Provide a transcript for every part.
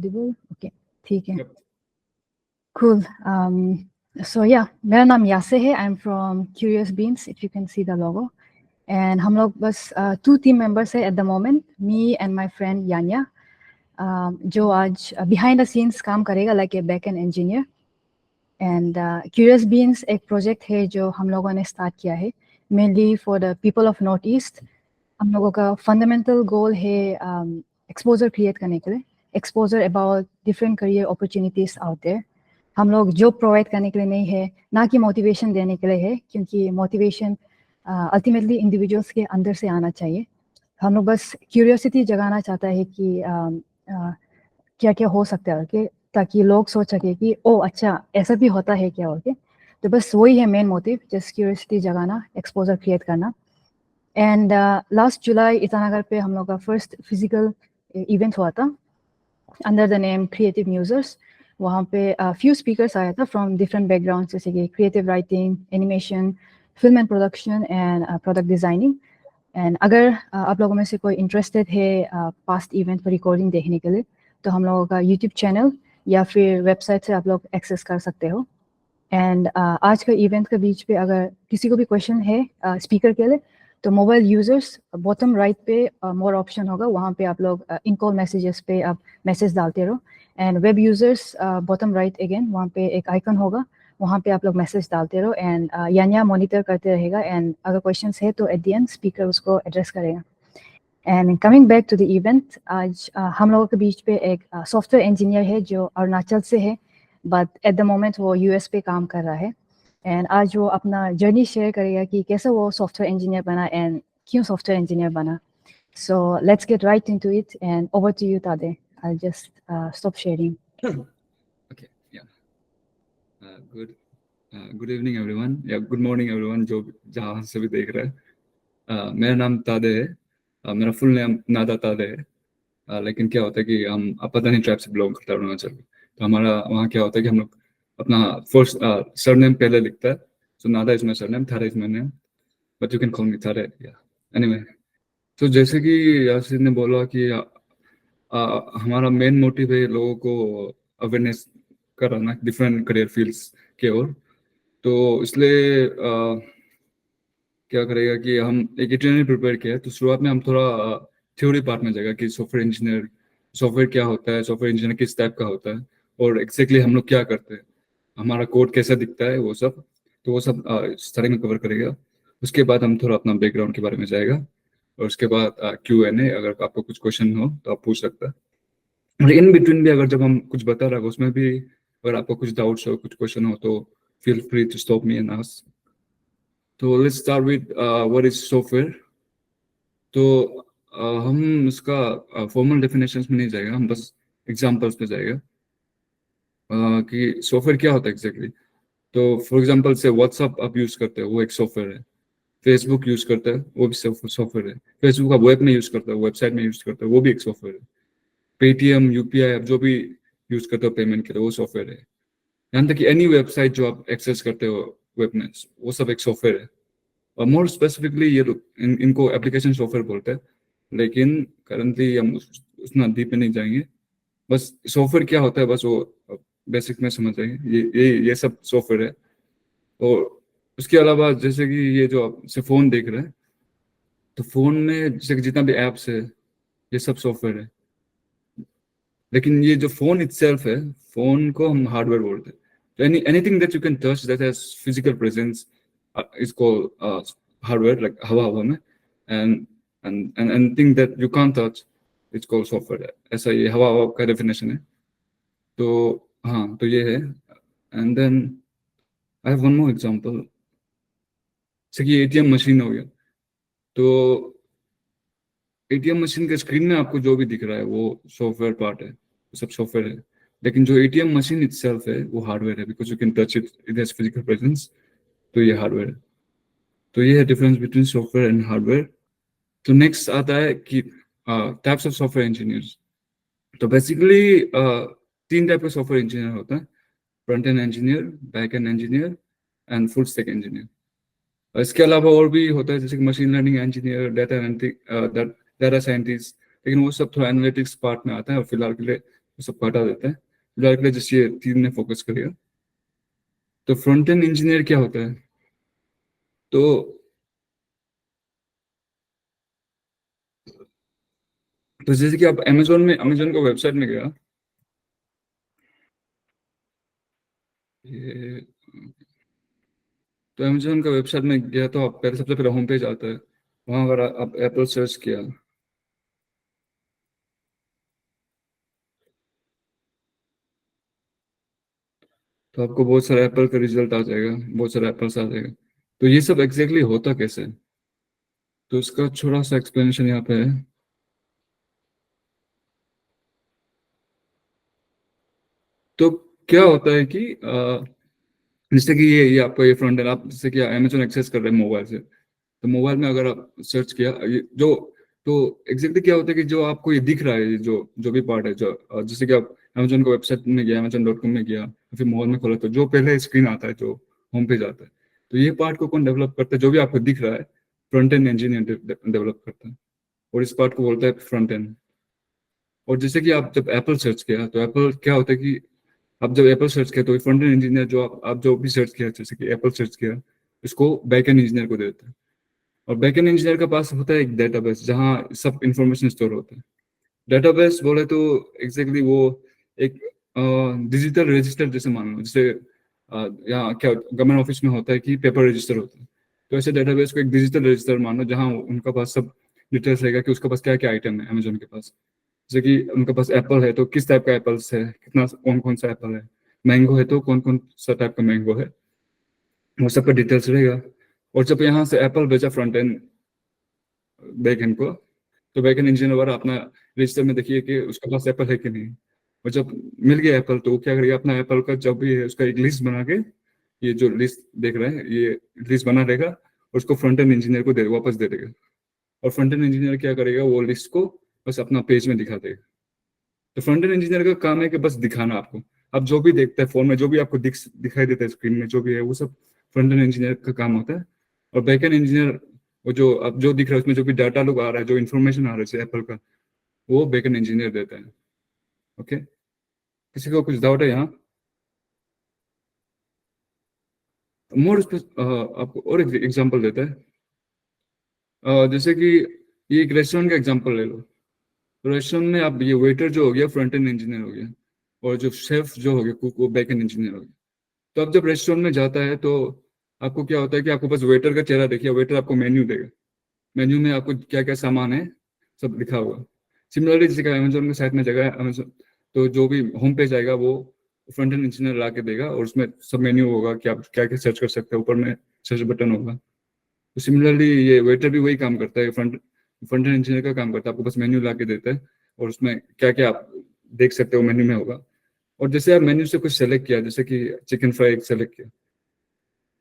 Okay ठीक है Yep. cool so yeah मेरा नाम यासे है I am from Curious Beans if you can see the logo and हम लोग बस 2 टीम मेंबर्स है at the moment me and my friend यान्या जो आज बिहाइंड द सीन्स काम करेगा like a back end engineer and Curious Beans एक प्रोजेक्ट है जो हम लोगों ने स्टार्ट किया है mainly for the people of North East हम लोगों का फंडामेंटल गोल है एक्सपोजर क्रिएट करने के लिए exposure about different career opportunities out there हम लोग जॉब प्रोवाइड करने के लिए नहीं है ना कि मोटिवेशन देने के लिए है क्योंकि मोटिवेशन अल्टीमेटली इंडिविजुअल्स के अंदर से आना चाहिए हम लोग बस क्यूरियोसिटी जगाना चाहता है कि क्या क्या हो सकता है कि ताकि लोग सोच सके कि ओ अच्छा ऐसा भी होता है क्या ओके तो बस वही है मेन मोटिव जस्ट क्यूरियोसिटी जगाना एक्सपोजर क्रिएट करना एंड लास्ट जुलाई ईटानगर पे हम लोग का फर्स्ट फिजिकल इवेंट हुआ था अंडर द नेम क्रिएटिव म्यूजर्स वहाँ पे फ्यू स्पीकर्स आया था फ्रॉम डिफरेंट बैकग्राउंड जैसे कि creative writing animation film and production and product designing and अगर आप लोगों में से कोई इंटरेस्टेड है पास्ट इवेंट पर रिकॉर्डिंग देखने के लिए तो हम लोगों का यूट्यूब चैनल या फिर वेबसाइट से आप लोग एक्सेस कर सकते हो एंड आज का इवेंट के बीच पे अगर किसी को भी क्वेश्चन है स्पीकर के लिए तो मोबाइल यूजर्स बॉटम राइट पे मोर ऑप्शन होगा वहाँ पे आप लोग इन कॉल मैसेजेस पे आप मैसेज डालते रहो and web users bottom right again वहाँ पे एक आइकन होगा वहाँ पे आप लोग मैसेज डालते रहो एंड यान्या मॉनिटर करते रहेगा एंड अगर क्वेश्चंस है तो एट द एंड स्पीकर उसको एड्रेस करेगा and coming back to the event आज हम लोगों के बीच पे एक सॉफ्टवेयर इंजीनियर है जो अरुणाचल से है बट एट द मोमेंट वो यूएस पे काम कर रहा है एंड आज वो अपना जर्नी शेयर करेगा कि कैसे वो सॉफ्टवेयर इंजीनियर बना एंड क्यों सॉफ्टवेयर इंजीनियर बना so let's get right into it and over to you तादे I just stop sharing Okay, yeah. Good evening everyone. Yeah, good morning everyone जो जहाँ से भी देख रहे हैं. मेरा नाम तादे है. मेरा फुल नेम नादा तादे है. लेकिन क्या होता है कि हम पता नहीं ट्राइब से बिलोंग करते हैं अरुणाचल. तो हमारा वहाँ क्या होता है कि हम लोग अपना फर्स्ट सरनेम पहले लिखता है. So Nada is my surname, थारे is my name, but you can call मी थारे. या एनीवे, तो जैसे कि यासिर ने बोला कि हमारा मेन मोटिव है लोगों को अवेयरनेस कराना डिफरेंट करियर फील्ड्स के ओर. तो इसलिए क्या करेगा कि हम एक इटिनरी प्रिपेयर किया है. तो शुरुआत में हम थोड़ा थ्योरी पार्ट में जाएगा कि सॉफ्टवेयर क्या होता है, सॉफ्टवेयर इंजीनियर किस टाइप का होता है और एक्जैक्टली हम लोग क्या करते हैं, हमारा कोड कैसा दिखता है, वो सब. तो वो सब स्टार्टिंग में कवर करेगा. उसके बाद हम थोड़ा अपना बैकग्राउंड के बारे में जाएगा और उसके बाद Q&A. अगर आपको कुछ क्वेश्चन हो तो आप पूछ सकते हैं. और इन बिटवीन भी अगर जब हम कुछ बता रहे हो उसमें भी अगर आपको कुछ डाउट्स हो, कुछ क्वेश्चन हो तो feel free to stop me and ask. तो let's start with what is software. तो हम इसका फॉर्मल डेफिनेशंस में नहीं जाएगा, हम बस एग्जांपल्स पे जाएगा कि सॉफ्टवेयर क्या होता है एग्जैक्टली. तो फॉर एग्जांपल से व्हाट्सएप आप यूज करते हो वो एक सॉफ्टवेयर है. फेसबुक यूज करता है वो भी सॉफ्टवेयर है. फेसबुक आप वेब में यूज करते हो, वेबसाइट में यूज करते हो, वो भी एक सॉफ्टवेयर है. पेटीएम, यूपीआई आप जो भी यूज करते हो पेमेंट के लिए वो सॉफ्टवेयर है. यहाँ तक कि एनी वेबसाइट जो आप एक्सेस करते हो वेब में वो सब एक सॉफ्टवेयर है. और मोर स्पेसिफिकली ये इनको एप्लीकेशन सॉफ्टवेयर बोलते हैं. लेकिन करंटली हम उतना डीप में नहीं जाएंगे. बस सॉफ्टवेयर क्या होता है बस वो बेसिक में समझ जाएंगे. ये सब सॉफ्टवेयर है. और उसके अलावा जैसे कि ये जो आप से फोन देख रहे हैं तो फोन में जैसे कि जितना भी एप्स है ये सब सॉफ्टवेयर है. लेकिन ये जो फोन इटसेल्फ है, फोन को हम हार्डवेयर बोलते हैं. तो anything that you can touch that has physical presence is called hardware, like हवा में. And anything that you can't touch is called software. ऐसा ये हवा का डेफिनेशन है. तो हाँ, तो ये है. And then I have one more example. जैसे कि एटीएम मशीन हो गया. तो एटीएम मशीन के स्क्रीन में आपको जो भी दिख रहा है वो सॉफ्टवेयर पार्ट है, वो सब सॉफ्टवेयर है. लेकिन जो एटीएम मशीन इटसेल्फ है वो हार्डवेयर है, because you can touch it, it has physical presence. तो ये हार्डवेयर है. तो ये है difference between software and hardware. तो नेक्स्ट आता है कि टाइप्स ऑफ सॉफ्टवेयर इंजीनियर्स. तो बेसिकली 3 टाइप के सॉफ्टवेयर इंजीनियर होता है: front end engineer, back end engineer and full stack engineer. इसके अलावा और भी होता है जैसे कि machine learning engineer, data scientist. लेकिन वो सब थोड़ा एनालिटिक्स पार्ट में आता है और फिलहाल के लिए वो सब हटा देते हैं, डायरेक्टली जैसे ये तीन ने फोकस करेगा। तो फ्रंट एंड इंजीनियर क्या होता है? तो जैसे कि आप अमेजोन का वेबसाइट में गया, ये तो अमेजोन का वेबसाइट में गया तो आप पहले सबसे पहले होम पेज आता है, वहां अगर आप एप्पल सर्च किया तो आपको बहुत सारा एप्पल का रिजल्ट आ जाएगा, बहुत सारा एप्पल्स आ जाएगा। तो ये सब एग्जैक्टली होता कैसे है? तो इसका थोड़ा सा एक्सप्लेनेशन यहाँ पे है। तो क्या होता है कि जैसे कि ये आपका ये फ्रंट एंड, आप जैसे कि अमेजोन एक्सेस कर रहे हैं मोबाइल से, तो मोबाइल में अगर आप सर्च किया ये जो, तो एग्जैक्टली क्या होता है कि जो आपको ये दिख रहा है, ये जो जो भी पार्ट है, जो जैसे कि आप अमेजोन का वेबसाइट में गया, amazon.com में गया, फिर मोबाइल में खोला, तो जो पहले स्क्रीन आता है, जो होम पेज आता है, तो ये पार्ट को कौन डेवलप करता है? जो भी आपको दिख रहा है, फ्रंट एंड इंजीनियर डेवलप करता है, और इस पार्ट को बोलता है फ्रंट एंड। और जैसे कि आप जब एप्पल सर्च किया, तो एप्पल क्या होता है कि आप जब एप्पल सर्च किया तो फ्रंट एंड इंजीनियर, जो आप जो भी सर्च किया, जैसे कि एप्पल सर्च किया, इसको बैक एंड इंजीनियर को देते हैं। और बैकएंड इंजीनियर के पास होता है एक डेटाबेस जहाँ सब इंफॉर्मेशन स्टोर होता है। डेटाबेस बोले तो एग्जैक्टली वो एक डिजिटल रजिस्टर जैसे मान लो, जैसे यहाँ क्या गवर्नमेंट ऑफिस में होता है कि पेपर रजिस्टर होता है, तो ऐसे डेटाबेस को एक डिजिटल रजिस्टर मान लो, जहाँ उनका पास सब डिटेल्स रहेगा कि उसके पास क्या क्या आइटम है अमेजोन के पास। जैसे कि उनके पास एप्पल है तो किस टाइप का एप्पल्स है, कितना कौन कौन सा एप्पल है, मैंगो है तो कौन कौन सा टाइप का मैंगो है, वो सब का डिटेल्स रहेगा। और जब यहाँ से एप्पल भेजा फ्रंट एंड बैक एंड को, तो बैकएंड इंजीनियर वाला अपना रजिस्टर में देखिए कि उसके पास एप्पल है कि नहीं। और जब मिल गया एप्पल, तो वो क्या करेगा, अपना एप्पल का जब भी है उसका एक लिस्ट बना के, ये जो लिस्ट देख रहे हैं ये लिस्ट बना रहेगा, और उसको फ्रंट एंड इंजीनियर को वापस दे देगा। और फ्रंट एंड इंजीनियर क्या करेगा, वो लिस्ट को बस अपना पेज में दिखा देगा। तो फ्रंट एंड इंजीनियर का काम है कि बस दिखाना आपको, आप जो भी देखते हैं फोन में, जो भी आपको दिखाई देता है स्क्रीन में, जो भी है वो सब फ्रंट एंड इंजीनियर का काम होता है। और बैक एंड इंजीनियर, वो जो अब जो दिख रहा है उसमें जो भी डाटा लोग आ रहा है, जो इन्फॉर्मेशन आ रहा है जैसे एप्पल का, वो बैकएंड इंजीनियर देता है। ओके, किसी को कुछ डाउट है यहाँ? मोर आपको और एक एग्जांपल देता है। जैसे कि ये एक रेस्टोरेंट का एग्जांपल ले लो। रेस्टोरेंट में आप ये वेटर जो हो गया फ्रंट एंड इंजीनियर हो गया, और जो शेफ जो हो गया कुक, वो बैक एंड इंजीनियर हो गया। तो अब जब रेस्टोरेंट में जाता है तो आपको क्या होता है कि आपको बस वेटर का चेहरा देखिए, वेटर आपको मेन्यू देगा, मेन्यू में आपको क्या क्या सामान है सब लिखा हुआ। सिमिलरली जैसे अमेजोन के साइट में जगह है अमेजोन, तो जो भी होम पेज आएगा वो फ्रंट एंड इंजीनियर ला के देगा, और उसमें सब मेन्यू होगा कि आप क्या क्या सर्च कर सकते हैं, ऊपर में सर्च बटन होगा। तो सिमिलरली ये वेटर भी वही काम करता है, फ्रंट एंड इंजीनियर का काम करता है, आपको बस मेन्यू ला के देता है, और उसमें क्या क्या आप देख सकते हो मेन्यू में होगा। और जैसे आप मेन्यू से कुछ सेलेक्ट किया, जैसे कि चिकन फ्राई सेलेक्ट किया,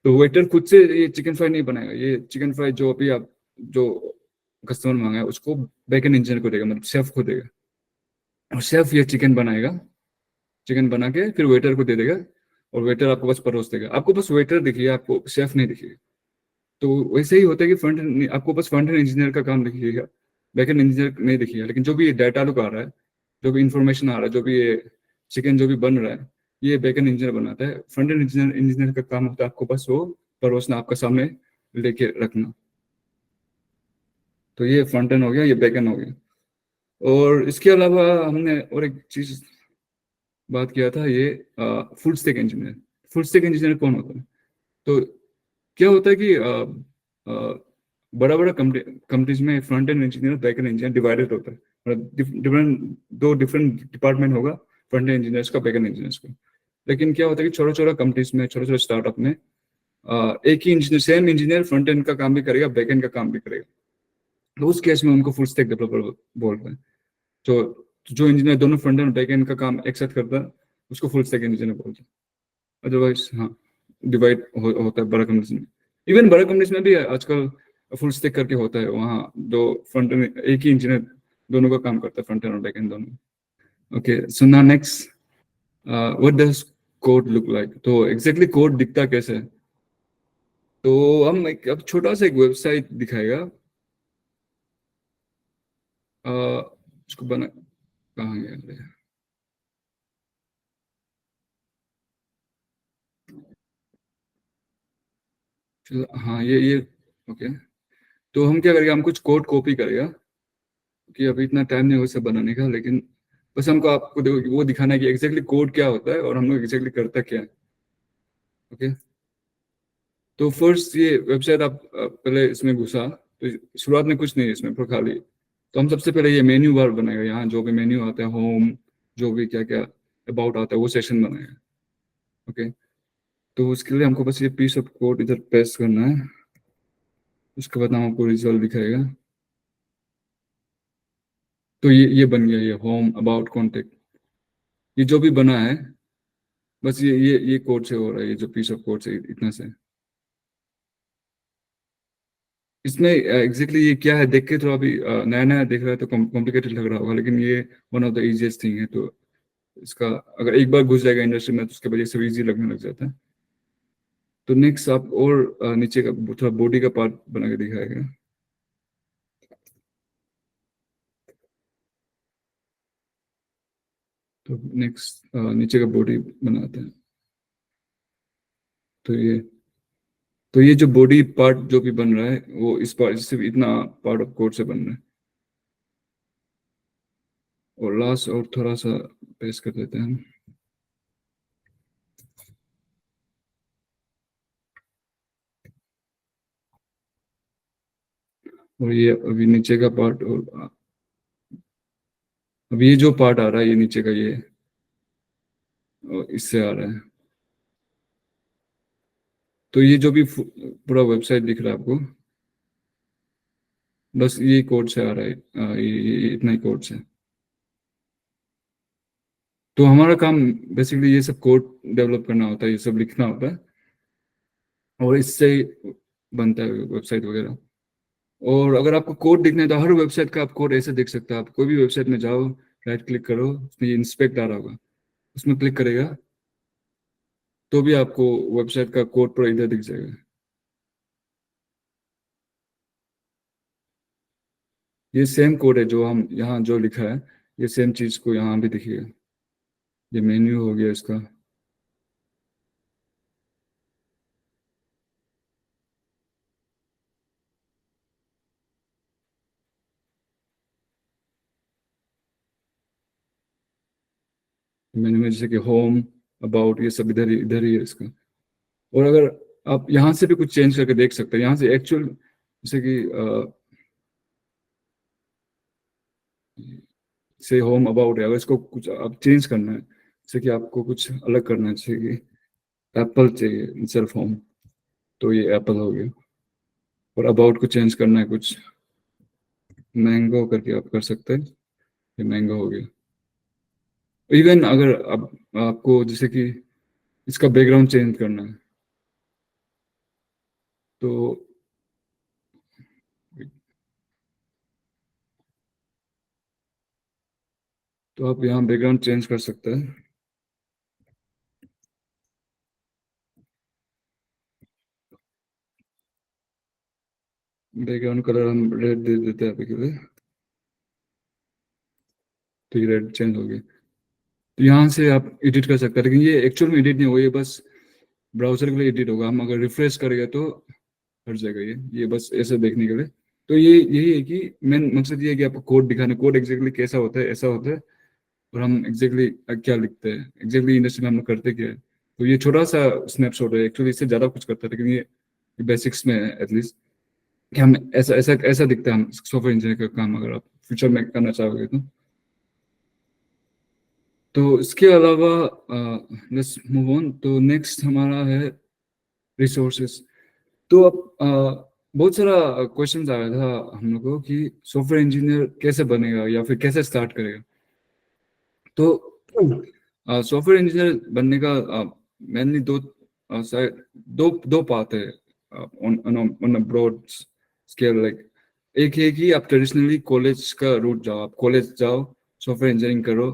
तो वेटर खुद से ये चिकन फ्राई नहीं बनाएगा, ये चिकन फ्राई जो अभी आप जो कस्टमर मांगा है उसको बैक एंड इंजीनियर को देगा, मतलब शेफ को देगा। और शेफ ये चिकन बनाएगा, चिकन बना के फिर वेटर को दे देगा, और वेटर आपको बस परोस देगा। आपको बस वेटर दिखिए, आपको शेफ नहीं दिखिएगा। तो वैसे ही होता है कि आपको बस फ्रंट एंड इंजीनियर का काम दिखिएगा, बैक एंड इंजीनियर नहीं दिखिएगा। लेकिन जो भी ये डाटा लुक आ रहा है, जो भी इंफॉर्मेशन आ रहा है, जो भी ये चिकन जो भी बन रहा है, ये बैक एंड इंजीनियर बनाता है। फ्रंट एंड इंजीनियर का काम होता है आपको बस वो परोसना, आपका सामने लेके रखना। तो ये फ्रंट एंड हो गया, ये बैक एंड हो गया। और इसके अलावा हमने और एक चीज बात किया था, ये full stack engineer. Full stack engineer कौन होता है? तो क्या होता है कि बड़ा बड़ा कंपनीज में front end engineer back end engineer divided होता है, मतलब डिफरेंट दो डिफरेंट डिपार्टमेंट होगा फ्रंट एंड इंजीनियर्स का, बैक एंड इंजीनियर्स का। लेकिन क्या होता है कि छोटा छोटा कंपनीज में, छोटे छोटे स्टार्टअप में एक ही engineer, same engineer front end का काम भी करेगा, बैक एंड का काम भी करेगा। तो उस केस में उनको फुल स्टैक डेवलपर बोलते हैं। जो जो इंजीनियर दोनों फ्रंट एंड बैक एंड का काम एक साथ करता है, उसको फुल स्टैक इंजीनियर बोलते हैं। अदरवाइज हाँ, डिवाइड होता है बड़ा कंपनीज में। इवन बड़ा कंपनीज में भी आजकल फुल स्टैक करके होता है, वहाँ दो फ्रंट एंड, एक ही इंजीनियर दोनों का काम करता है, फ्रंट एंड और बैक एंड दोनों। Okay, so now next, what does code look like? तो एग्जैक्टली कोड दिखता कैसे है? तो हम एक अब छोटा सा एक वेबसाइट दिखाएगा। उसको बना, कहाँ गया? चलो हाँ ये ओके। तो हम क्या करेंगे, हम कुछ कोड कॉपी करेगा कि अभी इतना टाइम नहीं हो उसे बनाने का, लेकिन बस हमको आपको देखो वो दिखाना है कि एग्जैक्टली कोड क्या होता है और हम लोग एग्जैक्टली करता क्या है। ओके। तो फर्स्ट ये वेबसाइट आप पहले इसमें घुसा तो शुरुआत में कुछ नहीं है इसमें, पर खाली। तो हम सबसे पहले ये मेन्यू बार बनाएगा, यहाँ जो भी मेन्यू आता है, होम, जो भी क्या क्या अबाउट आता है वो सेशन बनाएगा। ओके। तो उसके लिए हमको बस ये पीस ऑफ कोड इधर पेस्ट करना है, उसके बाद हम आपको रिजल्ट दिखाएगा। तो ये बन गया, ये होम अबाउट कॉन्टेक्ट, ये जो भी बना है बस ये कोड से हो रहा है, ये जो पीस ऑफ कोड से इतना से। इसमें एग्जैक्टली ये क्या है देख के तो अभी नया नया देख रहा है तो कॉम्प्लिकेटेड लग रहा होगा, लेकिन ये one of the easiest thing है। तो इसका अगर एक बार घुस जाएगा इंडस्ट्री में तो उसके वजह से इजी लगने लग जाता है। तो नेक्स्ट आप और नीचे का थोड़ा बॉडी का पार्ट बना के दिखाएगा। तो नेक्स्ट नीचे का बॉडी बनाते हैं। तो ये जो बॉडी पार्ट जो भी बन रहा है वो इस पार्ट सिर्फ इतना पार्ट ऑफ कोड से बन रहा है। और लास्ट और थोड़ा सा पेस्ट कर देते हैं हम। और ये अभी नीचे का पार्ट, और अभी ये जो पार्ट आ रहा है ये नीचे का ये और इससे आ रहा है। तो ये जो भी पूरा वेबसाइट दिख रहा है आपको, बस ये कोड से आ रहा है, ये इतना ही कोड से। तो हमारा काम बेसिकली ये सब कोड डेवलप करना होता है, ये सब लिखना होता है, और इससे ही बनता है वेबसाइट वगैरह। और अगर आपको कोड दिखना है तो हर वेबसाइट का आप कोड ऐसे देख सकते हैं। आप कोई भी वेबसाइट में जाओ, राइट क्लिक करो, उसमें ये इंस्पेक्ट आ रहा होगा, उसमें क्लिक करेगा तो भी आपको वेबसाइट का कोड पूरा इधर दिख जाएगा। ये सेम कोड है जो हम यहाँ जो लिखा है, ये सेम चीज को यहाँ भी दिखेगा। ये मेन्यू हो गया इसका। मेन्यू में जैसे कि होम, अबाउट, ये सब इधर ही है इसका। और अगर आप यहाँ से भी कुछ चेंज करके देख सकते हैं, यहाँ से एक्चुअल जैसे कि से होम अबाउट है, अगर इसको कुछ आप चेंज करना है, जैसे कि आपको कुछ अलग करना है, जैसे कि एप्पल चाहिए इंस्टेड ऑफ होम, तो ये एप्पल हो गया। और अबाउट को चेंज करना है कुछ मैंगो करके आप कर सकते हैं, ये मैंगो हो गया। इवन अगर आपको जैसे कि इसका बैकग्राउंड चेंज करना है तो आप यहाँ बैकग्राउंड चेंज कर सकते हैं। बैकग्राउंड कलर हम रेड दे देते हैं अभी के लिए, तो ये रेड चेंज हो गया। तो यहाँ से आप एडिट कर सकते हैं, लेकिन ये एक्चुअल में एडिट नहीं होगा, ये बस ब्राउजर के लिए एडिट होगा। हम अगर रिफ्रेश करेंगे तो हट जाएगा ये बस ऐसे देखने के लिए। तो ये यही है कि मेन मकसद ये है कि आपको कोड दिखाने, कोड एग्जैक्टली कैसा होता है, ऐसा होता है, और हम एग्जैक्टली क्या लिखते हैं, एग्जैक्टली इंडस्ट्री में हम लोग करते क्या है। तो ये छोटा सा स्नैपशॉट है, एक्चुअली इससे ज्यादा कुछ करता है, लेकिन ये बेसिक्स में है एटलीस्ट कि हम ऐसा ऐसा ऐसा दिखता है हम सॉफ्टवेयर इंजीनियर का काम, अगर आप फ्यूचर में करना चाहोगे तो। तो इसके अलावा लेट्स मूव ऑन। तो नेक्स्ट हमारा है रिसोर्सेज। तो अब बहुत सारा क्वेश्चन आया था हम लोग को कि सॉफ्टवेयर इंजीनियर कैसे बनेगा या फिर कैसे स्टार्ट करेगा। तो सॉफ्टवेयर इंजीनियर बनने का मेनली शायद दो पाथ है ऑन ब्रॉड स्केल। लाइक एक है कि आप ट्रेडिशनली कॉलेज का रूट जाओ, आप कॉलेज जाओ, सॉफ्टवेयर इंजीनियरिंग करो,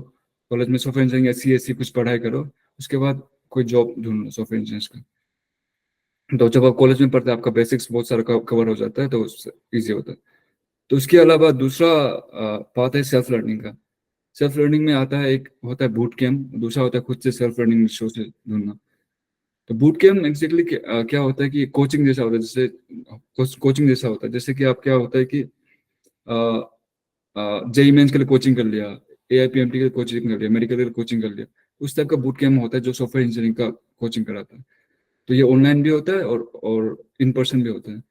कॉलेज में सॉफ्टवेयर इंजीनियरिंग SC कुछ पढ़ाई करो, उसके बाद कोई जॉब ढूंढ लो सॉफ्टवेयर इंजीनियर का। तो जब आप कॉलेज में पढ़ते हैं आपका बेसिक्स बहुत सारा कवर हो जाता है, तो ईजी होता है। तो उसके अलावा दूसरा पार्ट है सेल्फ लर्निंग का। सेल्फ लर्निंग में आता है, एक होता है बूट कैम्प, दूसरा होता है खुद से सेल्फ लर्निंग रिसोर्सेज ढूंढना। तो बूट कैम्प एग्जैक्टली क्या होता है कि कोचिंग जैसा होता है, जैसे कोचिंग जैसा होता है, जैसे कि आप क्या होता है कि जेई मेंस के लिए कोचिंग कर लिया, एआईपीएमटी के लिए कोचिंग कर लिया, मेडिकल के लिए कोचिंग कर लिया, उस टाइप का बूट कैम्प होता है जो सॉफ्टवेयर इंजीनियरिंग का कोचिंग कराता है। तो ये ऑनलाइन भी होता है और इन पर्सन भी होता है।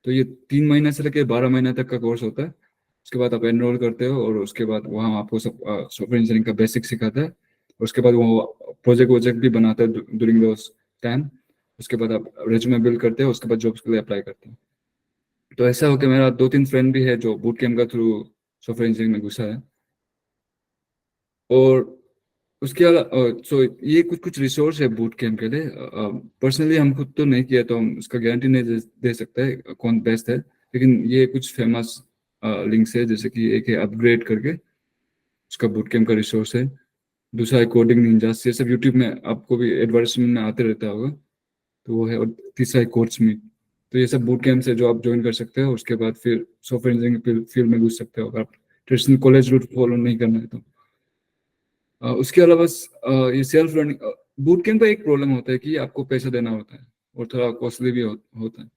तो ये 3 महीने से लेकर 12 महीने तक का कोर्स होता है। उसके बाद आप एनरोल करते हो और उसके बाद वहाँ आपको सब सॉफ्टवेयर इंजीनियरिंग का बेसिक सिखाता है। और उसके बाद वो प्रोजेक्ट वोजेक्ट भी बनाता है ड्यूरिंग दोस टाइम। उसके बाद आप रेज्यूमे बिल्ड करते हो, उसके बाद जॉब्स के लिए अप्लाई करते हो। तो ऐसा हो कि मेरा 2-3 फ्रेंड भी है जो बूट कैम्प का थ्रू सॉफ्टवेयर इंजीनियरिंग में घुसा है। और उसके अलावा सो ये कुछ कुछ रिसोर्स है बूट कैम्प के लिए। पर्सनली हम खुद तो नहीं किया तो हम उसका गारंटी नहीं दे सकते कौन बेस्ट है, लेकिन ये कुछ फेमस लिंक्स है, जैसे कि एक है अपग्रेड करके, उसका बूट कैम्प का रिसोर्स है। दूसरा है कोडिंग निंजास, ये सब यूट्यूब में आपको भी एडवर्टाइजमेंट में आते रहता होगा, तो वो है। और तीसरा है कोर्स मीट। तो ये सब बूट कैम्प है जो आप ज्वाइन कर सकते हो, उसके बाद फिर सॉफ्टवेयर इंजीनियरिंग फील्ड में घुस सकते हो अगर आप ट्रेडिशनल कॉलेज रूट फॉलो नहीं करना है तो। उसके अलावा ये सेल्फ लर्निंग बूट कैम्प का एक प्रॉब्लम होता है कि आपको पैसा देना होता है और थोड़ा कॉस्टली भी होता है।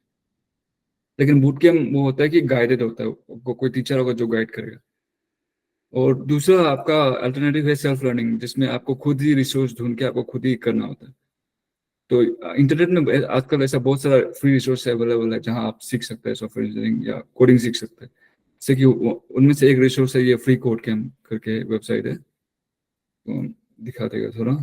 लेकिन बूट कैम्प वो होता है कि गाइडेड होता है, कोई टीचर होगा जो गाइड करेगा। और दूसरा आपका अल्टरनेटिव है सेल्फ लर्निंग, जिसमें आपको खुद ही रिसोर्स ढूंढ के आपको खुद ही करना होता है। तो इंटरनेट में आजकल ऐसा बहुत सारा फ्री रिसोर्स अवेलेबल है जहां आप सीख सकते हैं सॉफ्टवेयर इंजीनियरिंग या कोडिंग सीख सकते हैं। जैसे कि उनमें से एक रिसोर्स है ये फ्री कोड कैम्प करके वेबसाइट है, तो दिखा देगा थोड़ा।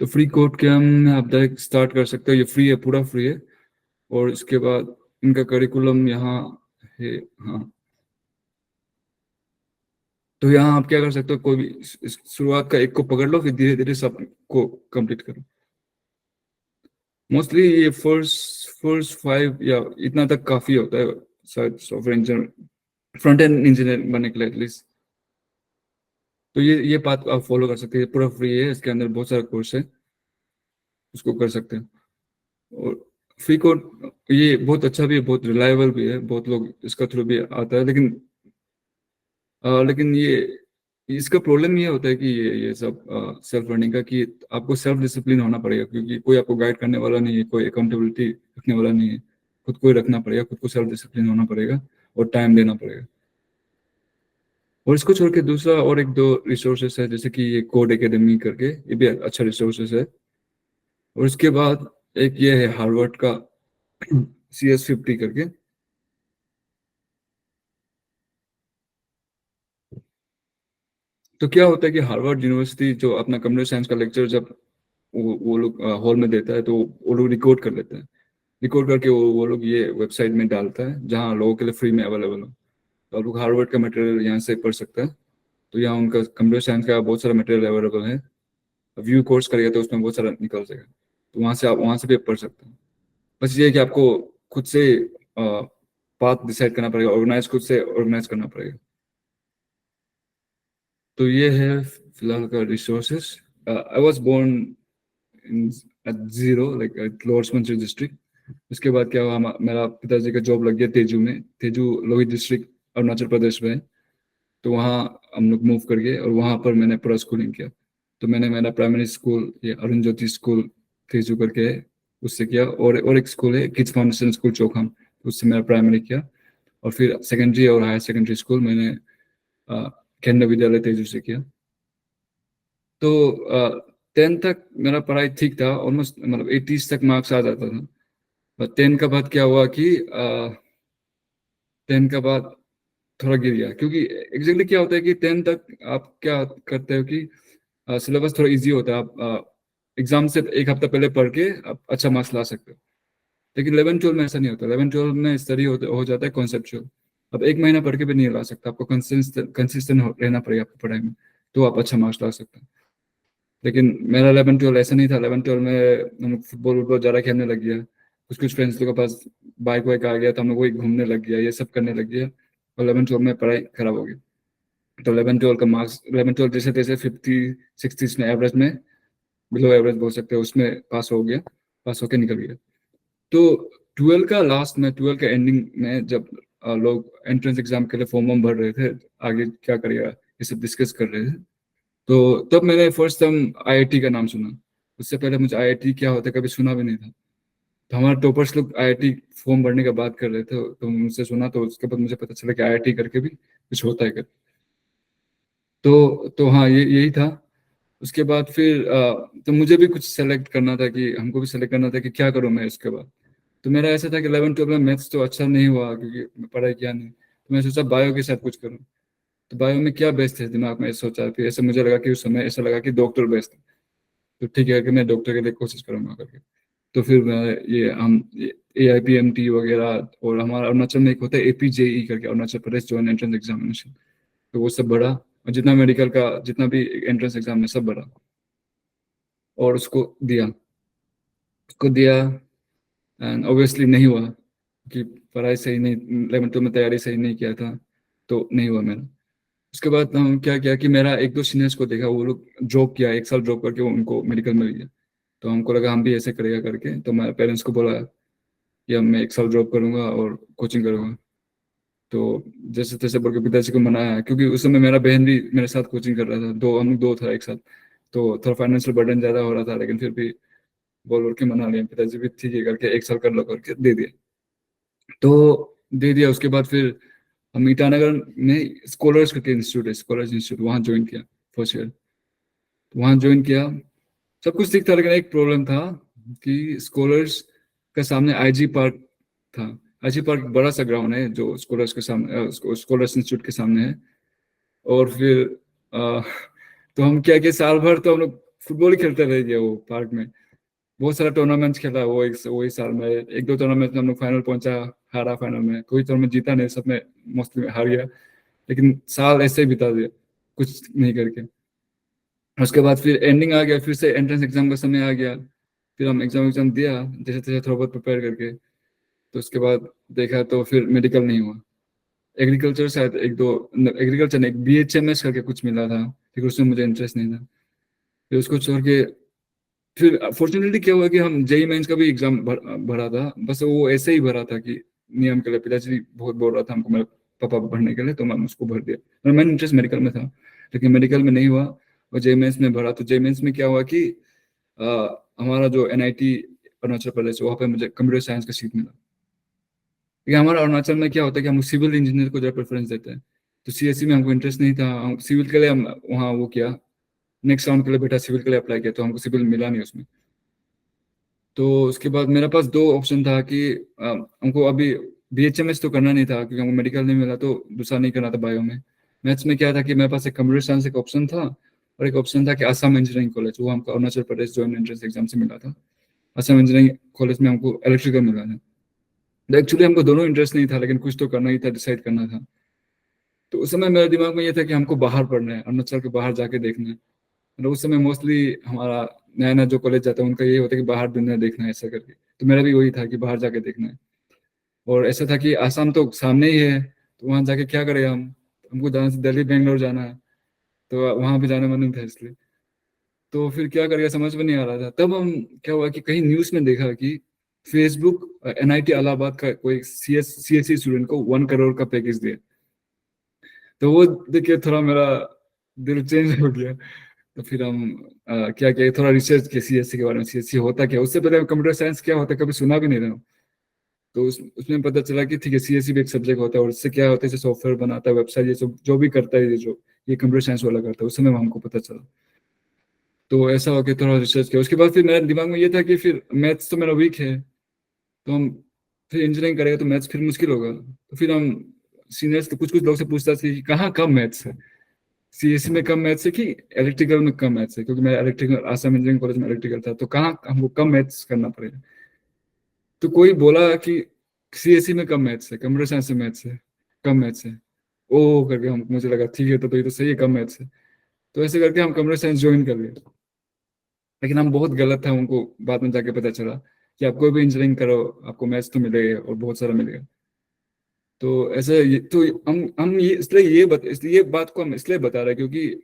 तो फ्री कोड कैम्प में आप डायरेक्ट स्टार्ट कर सकते हो, ये फ्री है, पूरा फ्री है। और इसके बाद इनका करिकुलम यहाँ है। हाँ, तो यहाँ आप क्या कर सकते हो, कोई भी शुरुआत का एक को पकड़ लो, फिर धीरे धीरे सबको कंप्लीट करो। मोस्टली ये फर्स्ट फर्स्ट 5 या इतना तक काफी होता है शायद software engineer, front and engineer बनने के लिए एटलीस्ट। तो ये बात आप फॉलो कर सकते हैं, पूरा फ्री है, इसके अंदर बहुत सारा कोर्स है, उसको कर सकते हैं। और फ्री कोड ये बहुत अच्छा भी है, बहुत रिलायबल भी है, बहुत लोग इसका थ्रू भी आता है। लेकिन ये इसका प्रॉब्लम ये होता है कि ये सब सेल्फ लर्निंग का, कि आपको सेल्फ डिसिप्लिन होना पड़ेगा, क्योंकि कोई आपको गाइड करने वाला नहीं है, कोई अकाउंटेबिलिटी रखने वाला नहीं है। खुद को ही रखना पड़ेगा, खुद को सेल्फ डिसिप्लिन होना पड़ेगा और टाइम देना पड़ेगा। और इसको छोड़ के दूसरा और एक दो रिसोर्सेस है, जैसे कि ये कोड एकेडमी करके, ये भी अच्छा रिसोर्सेस है। और इसके बाद एक ये है हार्वर्ड का CS50 करके। तो क्या होता है कि हार्वर्ड यूनिवर्सिटी जो अपना कंप्यूटर साइंस का लेक्चर जब वो लोग हॉल में देता है, तो वो लोग रिकॉर्ड कर लेते हैं। रिकॉर्ड करके वो लोग ये वेबसाइट में डालता है जहाँ लोगों के लिए फ्री में अवेलेबल हो। तो आप लोग हार्वर्ड का मटेरियल यहाँ से पढ़ सकते हैं। तो यहाँ उनका कंप्यूटर साइंस का बहुत सारा मटेरियल अवेलेबल है। व्यू कोर्स करिएगा तो उसमें बहुत सारा निकल जाएगा, तो वहाँ से आप वहाँ से भी पढ़ सकते हैं। बस ये है कि आपको खुद से पाथ डिसाइड करना पड़ेगा, ऑर्गेनाइज खुद से ऑर्गेनाइज करना पड़ेगा। तो ये है फिलहाल का resources. I was born in Ziro, like lower Subansiri district. उसके बाद क्या हुआ, मेरा पिताजी का जॉब लग गया तेजू में, तेजू लोहित डिस्ट्रिक्ट अरुणाचल प्रदेश में है। तो वहाँ हम लोग मूव कर गए और वहाँ पर मैंने पूरा स्कूलिंग किया। तो मैंने मेरा प्राइमरी स्कूल ये अरुण ज्योति स्कूल तेजू करके है, उससे किया। और एक स्कूल है किड्स फाउंडेशन स्कूल चौखाम, उससे मेरा प्राइमरी किया। और फिर सेकेंडरी और हायर सेकेंडरी स्कूल मैंने केंद्रीय विद्यालय तेजू से किया। तो 10th तक मेरा पढ़ाई ठीक था, ऑलमोस्ट मतलब 80 तक मार्क्स आ जाता था। बट 10 का बाद क्या हुआ कि 10 का बाद थोड़ा गिर गया, क्योंकि एग्जैक्टली क्या होता है कि 10 तक आप क्या करते हो कि सिलेबस थोड़ा इजी होता है, आप एग्जाम से एक हफ्ता पहले पढ़ के आप अच्छा मार्क्स ला सकते हो। लेकिन 11-12 में ऐसा नहीं होता, 11-12 में स्टडी हो जाता है कॉन्सेप्चुअल। अब एक महीना पढ़ के भी नहीं ला सकता, आपको कंसिस्टेंट रहना पड़ेगा आपको पढ़ाई में, तो आप अच्छा मार्क्स ला सकते हैं। लेकिन मेरा 11-12 ऐसा नहीं था। 11-12 में हम लोग फुटबॉल वुटबॉल ज़्यादा खेलने लग गया, कुछ कुछ फ्रेंड्स लोगों के पास बाइक वाइक आ गया, तो हम लोग वही घूमने लग गया, ये सब करने लग गया। और 11-12 में पढ़ाई खराब हो गई। तो 11-12 का मार्क्स, 11-12 जैसे तैसे 50-60 में एवरेज में, बिलो एवरेज बोल सकते हैं, उसमें पास हो गया, पास होके निकल गया। तो 12 का लास्ट में, 12 का एंडिंग में जब लोग एंट्रेंस एग्जाम के लिए फॉर्म वॉर्म भर रहे थे, आगे क्या करेगा ये सब डिस्कस कर रहे थे। तो तब मैंने फर्स्ट टाइम आईआईटी का नाम सुना। उससे पहले मुझे आईआईटी क्या होता है कभी सुना भी नहीं था। तो हमारे टॉपर्स लोग आईआईटी फॉर्म भरने का बात कर रहे थे, तो मुझसे सुना, तो उसके बाद मुझे पता चला कि आईआईटी करके भी कुछ होता है कर। तो हाँ, ये यही था। उसके बाद फिर तो मुझे भी कुछ सेलेक्ट करना था, कि हमको भी सेलेक्ट करना था कि क्या करूँ मैं इसके बाद। तो मेरा ऐसा था कि 11 12 में मैथ्स तो अच्छा नहीं हुआ, क्योंकि मैं पढ़ाई किया नहीं, तो मैं सोचा बायो के साथ कुछ करूँ। तो बायो में क्या बेस्ट है दिमाग में सोचा, फिर ऐसे मुझे लगा कि उस समय ऐसा लगा कि डॉक्टर बेस्ट है। तो ठीक है कि मैं डॉक्टर के लिए कोशिश करूंगा करके। तो फिर मैं ये हम AIPMT वगैरह, और हमारा अरुणाचल में एक होता है APJE करके, Arunachal Pradesh joint entrance examination, तो वो सब भरा, और जितना मेडिकल का जितना भी एंट्रेंस एग्जाम है सब भरा, और उसको दिया एंड ऑब्वियसली नहीं हुआ, कि पढ़ाई सही नहीं, 11 12 में तैयारी सही नहीं किया था, तो नहीं हुआ मेरा। उसके बाद हम क्या किया कि मेरा एक दो सीनियर्स को देखा, वो लोग जॉब किया, 1 साल जॉब करके उनको मेडिकल मिल गया। तो हमको लगा हम भी ऐसे करेगा करके, तो मैं पेरेंट्स को बोला कि अब मैं 1 साल जॉब करूंगा और कोचिंग करूंगा। तो जैसे तैसे बोल के पिताजी को मनाया, क्योंकि उस समय मेरा बहन भी मेरे साथ कोचिंग कर रहा था, हम लोग दो था एक साथ। तो थोड़ा फाइनेंशियल बर्डन ज्यादा हो रहा था, लेकिन फिर भी बोल बोल के मना लिया, पिताजी भी ठीक है करके 1 साल कर लो करके दे दिया। तो दे दिया, उसके बाद फिर हम ईटानगर में स्कॉलर्स करके इंस्टीट्यूट है, स्कॉलर्स इंस्टीट्यूट, वहाँ ज्वाइन किया फर्स्ट ईयर। वहाँ ज्वाइन किया, सब कुछ ठीक था, लेकिन एक प्रॉब्लम था कि स्कॉलर्स का सामने IG पार्क था। IG पार्क बड़ा सा ग्राउंड है जो स्कॉलर्स के सामने, स्कॉलर्स इंस्टीट्यूट के सामने है। और फिर तो हम क्या किया, साल भर तो हम लोग फुटबॉल ही खेलते रह गए वो पार्क में। बहुत सारा टूर्नामेंट्स खेला वो वही साल में, एक दो टूर्नामेंट में हम लोग फाइनल पहुंचा, हारा फाइनल में, कोई टूर्नामेंट जीता नहीं, सब में मोस्टली हार गया। लेकिन साल ऐसे ही बिता दिया कुछ नहीं करके। उसके बाद फिर एंडिंग आ गया, फिर से एंट्रेंस एग्जाम का समय आ गया। फिर हम एग्जाम दिया जैसे तैसे थोड़ा बहुत प्रिपेयर करके। तो उसके बाद देखा तो फिर मेडिकल नहीं हुआ, एग्रीकल्चर शायद एक दो, एग्रीकल्चर नहीं, एक BHMS करके कुछ मिला था, लेकिन उसमें मुझे इंटरेस्ट नहीं था। फिर उसको छोड़ के फिर फॉर्चुनेटली क्या हुआ कि हम JEE मेंस का भी एग्जाम भरा था, बस वो ऐसे ही भरा था कि नियम के लिए, पिताजी बहुत बोल रहा था हमको, मेरे पापा भरने के लिए, तो मैं उसको भर दिया। मैंने इंटरेस्ट मेडिकल में था, लेकिन मेडिकल में नहीं हुआ, और JEE मेंस में भरा। तो JEE मेंस में क्या हुआ कि अ, हमारा जो NIT अरुणाचल प्रदेश, वहाँ पे मुझे कंप्यूटर साइंस का सीट मिला। क्योंकि हमारा अरुणाचल में क्या होता है कि हम सिविल इंजीनियर को ज़्यादा प्रेफरेंस देते हैं। तो CSE में हमको इंटरेस्ट नहीं था, हम सिविल के लिए हम वहाँ वो किया, नेक्स्ट राउंड के लिए बेटा सिविल के लिए अप्लाई किया, तो हमको सिविल मिला नहीं उसमें। तो उसके बाद मेरे पास दो ऑप्शन था कि हमको अभी BHMS तो करना नहीं था, क्योंकि हमको मेडिकल नहीं मिला, तो दूसरा नहीं करना था बायो में। मैथ्स में क्या था कि मेरे पास एक कंप्यूटर साइंस एक ऑप्शन था, और एक ऑप्शन था कि आसाम इंजीनियरिंग कॉलेज, वो हमको Arunachal Pradesh joint entrance exam से मिला था। आसाम इंजीनियरिंग कॉलेज में हमको इलेक्ट्रिकल मिला था। तो एक्चुअली हमको दोनों इंटरेस्ट नहीं था, लेकिन कुछ तो करना ही था, डिसाइड करना था। तो उस समय मेरे दिमाग में ये था कि हमको बाहर पढ़ना है, अरुणाचल के बाहर जाके देखना है। मतलब उस समय मोस्टली हमारा नया नया जो कॉलेज जाता है उनका ये होता है कि बाहर दुनिया देखना है ऐसा करके। तो मेरा भी वही था कि बाहर जाके देखना है। और ऐसा था कि आसाम तो सामने ही है, तो वहाँ जाके क्या करें हम, हमको जाना से दिल्ली बेंगलोर जाना है, तो वहाँ भी जाने मन नहीं था इसलिए। तो फिर क्या करेगा समझ में नहीं आ रहा था। तब हम क्या हुआ कि कहीं न्यूज़ में देखा कि फेसबुक NIT इलाहाबाद का कोई CSE स्टूडेंट को 1 करोड़ का पैकेज दिया। तो वो देख के थोड़ा मेरा दिल चेंज हो गया। तो फिर हम क्या किया, थोड़ा रिसर्च किया CSE के बारे में, CSE होता क्या। उससे पहले कंप्यूटर साइंस क्या होता है कभी सुना भी नहीं था। तो उसमें पता चला कि ठीक है, CSE भी एक सब्जेक्ट होता है, और उससे क्या होता है, जैसे सॉफ्टवेयर बनाता है, वेबसाइट, ये सब जो भी करता है, ये जो ये कंप्यूटर साइंस वाला करता है, उस समय हमको पता चला। तो ऐसा हो गया, थोड़ा रिसर्च किया। उसके बाद फिर मेरे दिमाग में ये था कि फिर मैथ्स तो मेरा वीक है, तो हम फिर इंजीनियरिंग करेंगे तो मैथ्स फिर मुश्किल होगा। तो फिर हम सीनियर्स कुछ कुछ लोग से पूछता था कि कहाँ कम मैथ्स है, CSE में कम मैथ्स है कि इलेक्ट्रिकल में कम मैथ्स है, क्योंकि मैं इलेक्ट्रिकल आसाम इंजीनियरिंग कॉलेज में इलेक्ट्रिकल था, तो कहाँ हमको कम मैथ्स करना पड़ेगा। तो कोई बोला कि CSE में कम मैथ्स है, कंप्यूटर साइंस में मैथ्स है, कम मैथ्स है। ओ करके हम, मुझे लगा ठीक है, तो ये तो सही है, कम मैथ्स है। तो ऐसे करके हम कंप्यूटर साइंस ज्वाइन कर लिए। लेकिन हम बहुत गलत था, उनको बाद में जाके पता चला कि आप कोई भी इंजीनियरिंग करो, आपको मैथ्स तो मिलेगा और बहुत सारा मिलेगा। तो ऐसे तो हम ये इसलिए ये बात को हम इसलिए बता रहे हैं, क्योंकि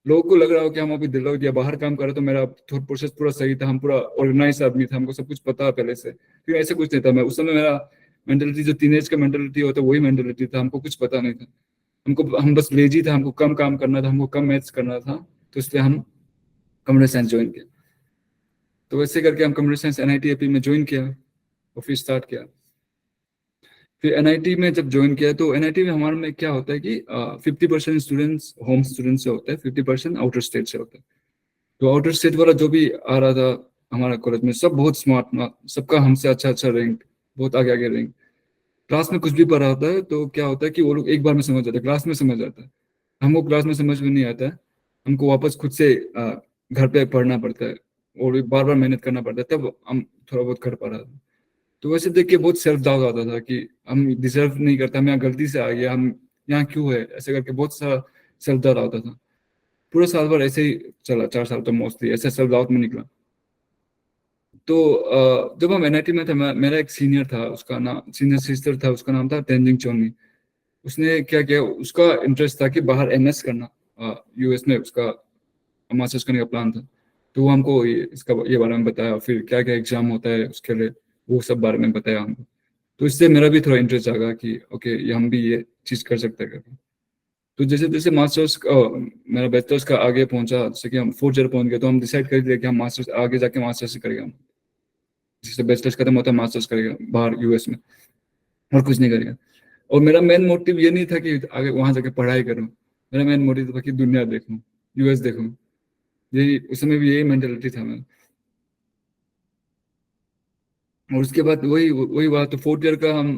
लोगों को लग रहा हो कि हम अभी दिल्ली या बाहर काम कर रहे, तो मेरा प्रोसेस पूरा सही था, हम पूरा ऑर्गेनाइज आदमी था, हमको सब कुछ पता पहले से। फिर ऐसे कुछ नहीं था। मैं उस समय मेरा मेंटेलिटी जो टीनेज का मेंटेलिटी होता है वही मेंटेलिटी था, हमको कुछ पता नहीं था, हम बस लेजी था, हमको कम काम करना था, हमको कम मैथ्स करना था, तो इसलिए हम कंप्यूटर साइंस ज्वाइन किया। तो वैसे करके हम कंप्यूटर साइंस NIT AP में ज्वाइन किया और फिर स्टार्ट किया। फिर NIT में जब ज्वाइन किया तो NIT में हमारे में क्या होता है कि 50% स्टूडेंट्स होम स्टूडेंट से होते हैं, 50% आउटर स्टेट से होते हैं। तो आउटर स्टेट वाला जो भी आ रहा था हमारा कॉलेज में, सब बहुत स्मार्ट, सबका हमसे अच्छा अच्छा रैंक, बहुत आगे आगे रैंक। क्लास में कुछ भी पढ़ा होता है तो क्या होता है कि वो लोग एक बार में समझ जाते हैं, क्लास में समझ जाता है, हमको क्लास में समझ में नहीं आता है, हमको वापस खुद से घर पे पढ़ना पड़ता है और बार बार मेहनत करना पड़ता है, तब हम थोड़ा बहुत कर पा रहा था। तो वैसे देख के बहुत सेल्फ डाउट आता था कि हम डिजर्व नहीं करते, हम यहाँ गलती से आ गया, हम यहाँ क्यों है, ऐसे करके बहुत सारा सेल्फ डाउट आता था। पूरा साल भर ऐसे ही चला, 4 साल तो मोस्टली ऐसे सेल्फ डाउट में निकला। तो जब हम NIT में थे, मेरा एक सीनियर था, उसका नाम सीनियर सिस्टर था, उसका नाम था तेंजिंग चोनी। उसने क्या किया, उसका इंटरेस्ट था कि बाहर MS करना, US में उसका मास्टर्स करने का प्लान था। तो वो हमको ये बारे में बताया, फिर क्या क्या एग्जाम होता है उसके लिए, वो सब बारे में बताया हमको। तो इससे मेरा भी थोड़ा इंटरेस्ट जागा कि ओके ये हम भी ये चीज़ कर सकते हैं करके। तो जैसे जैसे मास्टर्स मेरा बैचलर्स का आगे पहुंचा, जैसे कि हम 4th ईयर पहुंच गए, तो हम डिसाइड कर लिया कि हम मास्टर्स आगे जाके मास्टर्स ही करेंगे हम। जैसे बैचलर्स खत्म होता है मास्टर्स करेगा बाहर US में, और कुछ नहीं करेगा। और मेरा मेन मोटिव ये नहीं था कि आगे वहां जाके पढ़ाई करूँ, मेरा मेन मोटिव था कि दुनिया देखूँ, US देखूँ। यही उस समय भी यही मेंटेलिटी था मेरा। और उसके बाद वही वही बात, तो 4th ईयर का हम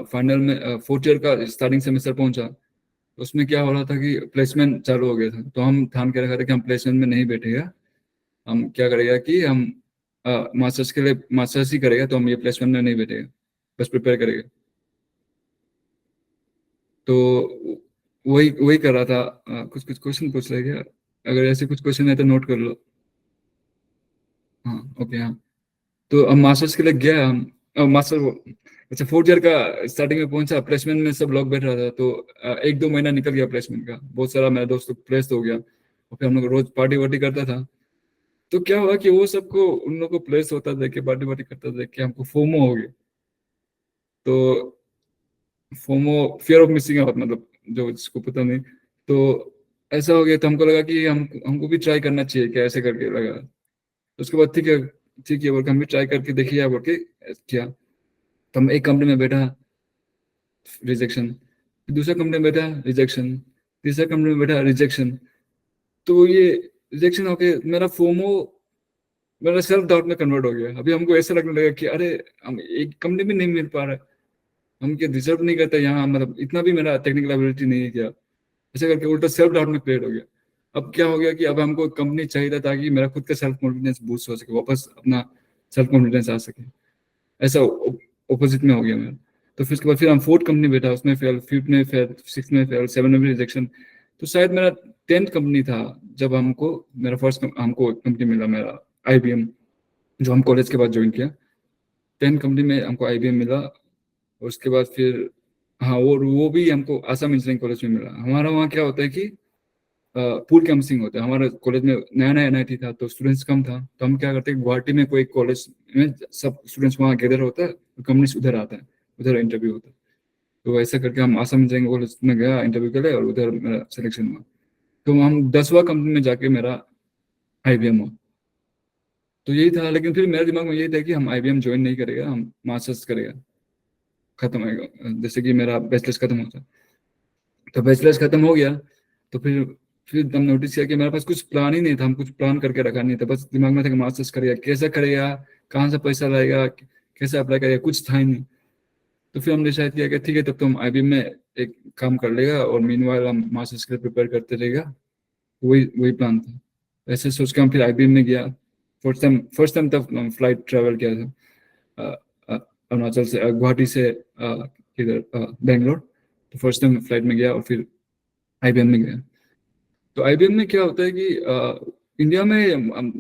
फाइनल में 4th ईयर का स्टार्टिंग सेमेस्टर पहुंचा, तो उसमें क्या हो रहा था कि प्लेसमेंट चालू हो गया था। तो हम ठान के रखा था कि हम प्लेसमेंट में नहीं बैठेगा, हम क्या करेगा कि हम मास्टर्स के लिए मास्टर्स ही करेगा, तो हम ये प्लेसमेंट में नहीं बैठेगा, बस प्रिपेयर करेगा। तो वही वही कर रहा था। कुछ कुछ क्वेश्चन पूछ रहे क्या, अगर ऐसे कुछ क्वेश्चन है तो नोट कर लो। हाँ ओके हाँ। तो हम मास्टर्स के लिए गया, हम मास्टर अच्छा 4th ईयर का स्टार्टिंग में पहुंचा, प्लेसमेंट में सब लोग बैठ रहा था। तो 1-2 महीना निकल गया प्लेसमेंट का, बहुत सारा मेरा दोस्त प्लेस हो गया, और फिर हम लोग रोज पार्टी वार्टी करता था। तो क्या हुआ कि वो सबको उन लोगों को प्लेस होता देख के, पार्टी वार्टी करता देख के हमको फोमो हो गया। तो FOMO fear of missing out, मतलब जो जिसको पता नहीं, तो ऐसा हो गया। तो हमको लगा कि हमको भी ट्राई करना चाहिए क्या, ऐसे करके लगा। तो उसके बाद ठीक है बोल के हम भी ट्राई करके देखिए बोल के किया। तो हम एक कंपनी में बैठा, रिजेक्शन, दूसरा कंपनी में बैठा रिजेक्शन, तीसरा कंपनी में बैठा रिजेक्शन। तो ये रिजेक्शन होके मेरा फोमो, मेरा सेल्फ डाउट में कन्वर्ट हो गया। अभी हमको ऐसा लगने लगा कि अरे हम एक कंपनी भी नहीं मिल पा रहा है, हम क्या डिजर्व नहीं करते यहाँ, मतलब इतना भी मेरा टेक्निकल एबिलिटी नहीं है क्या, ऐसा करके उल्टा सेल्फ डाउट में क्रिएट हो गया। अब क्या हो गया कि अब हमको कंपनी चाहिए था ताकि मेरा खुद का सेल्फ कॉन्फिडेंस बूस्ट हो सके, वापस अपना सेल्फ कॉन्फिडेंस आ सके। ऐसा ऑपोजिट में हो गया मेरा। तो फिर उसके बाद फिर हम 4th कंपनी बैठा, उसमें फेल, 5th में फेल, 6th में फेल, 7th में भी रिजेक्शन। तो शायद मेरा 10th कंपनी था जब हमको मेरा फर्स्ट हमको कंपनी मिला, मेरा IBM, जो हम कॉलेज के बाद ज्वाइन किया। 10th कंपनी में हमको IBM मिला। और उसके बाद फिर हाँ, वो भी हमको आसाम इंजीनियरिंग कॉलेज में मिला। हमारा वहाँ क्या होता है कि पूल कैंपसिंग होता है। हमारे कॉलेज में नया नया NIT था, तो स्टूडेंट्स कम था, तो हम क्या करते हैं, गुवाहाटी में कोई कॉलेज में सब स्टूडेंट्स वहाँ गैदर होता है, कंपनीज उधर आता है, उधर इंटरव्यू होता है। तो ऐसा करके हम आसाम इंजीनियरिंग कॉलेज में गया इंटरव्यू के लिए, और उधर मेरा सिलेक्शन हुआ। तो हम 10वां कंपनी में जाके मेरा IBM हुआ। तो यही था, लेकिन फिर मेरे दिमाग में यही था कि हम IBM ज्वाइन नहीं करेगा, हम मास्टर्स करेगा, खत्म होएगा, जैसे कि मेरा बैचलर्स खत्म होता। तो बैचलर्स खत्म हो गया, तो फिर हम नोटिस किया कि मेरे पास कुछ प्लान ही नहीं था, हम कुछ प्लान करके रखा नहीं था, बस दिमाग में था कि मास्टर्स करेगा, कैसे करेगा, कहाँ से पैसा लाएगा, कैसे अप्लाई करेगा, कुछ था ही नहीं। तो फिर हमने डिसाइड किया कि ठीक है, तब तो हम IBM में एक काम कर लेगा, और मीनवाइल हम मास्टर्स के लिए प्रिपेयर करते रहेगा। वही वही प्लान था। ऐसे सोच के हम फिर IBM में गया। फर्स्ट टाइम तब हम फ्लाइट ट्रैवल किया था, अरुणाचल से, गुवाहाटी से किधर, बेंगलोर। तो फर्स्ट टाइम फ्लाइट में गया और फिर IBM में गया। तो IBM में क्या होता है कि इंडिया में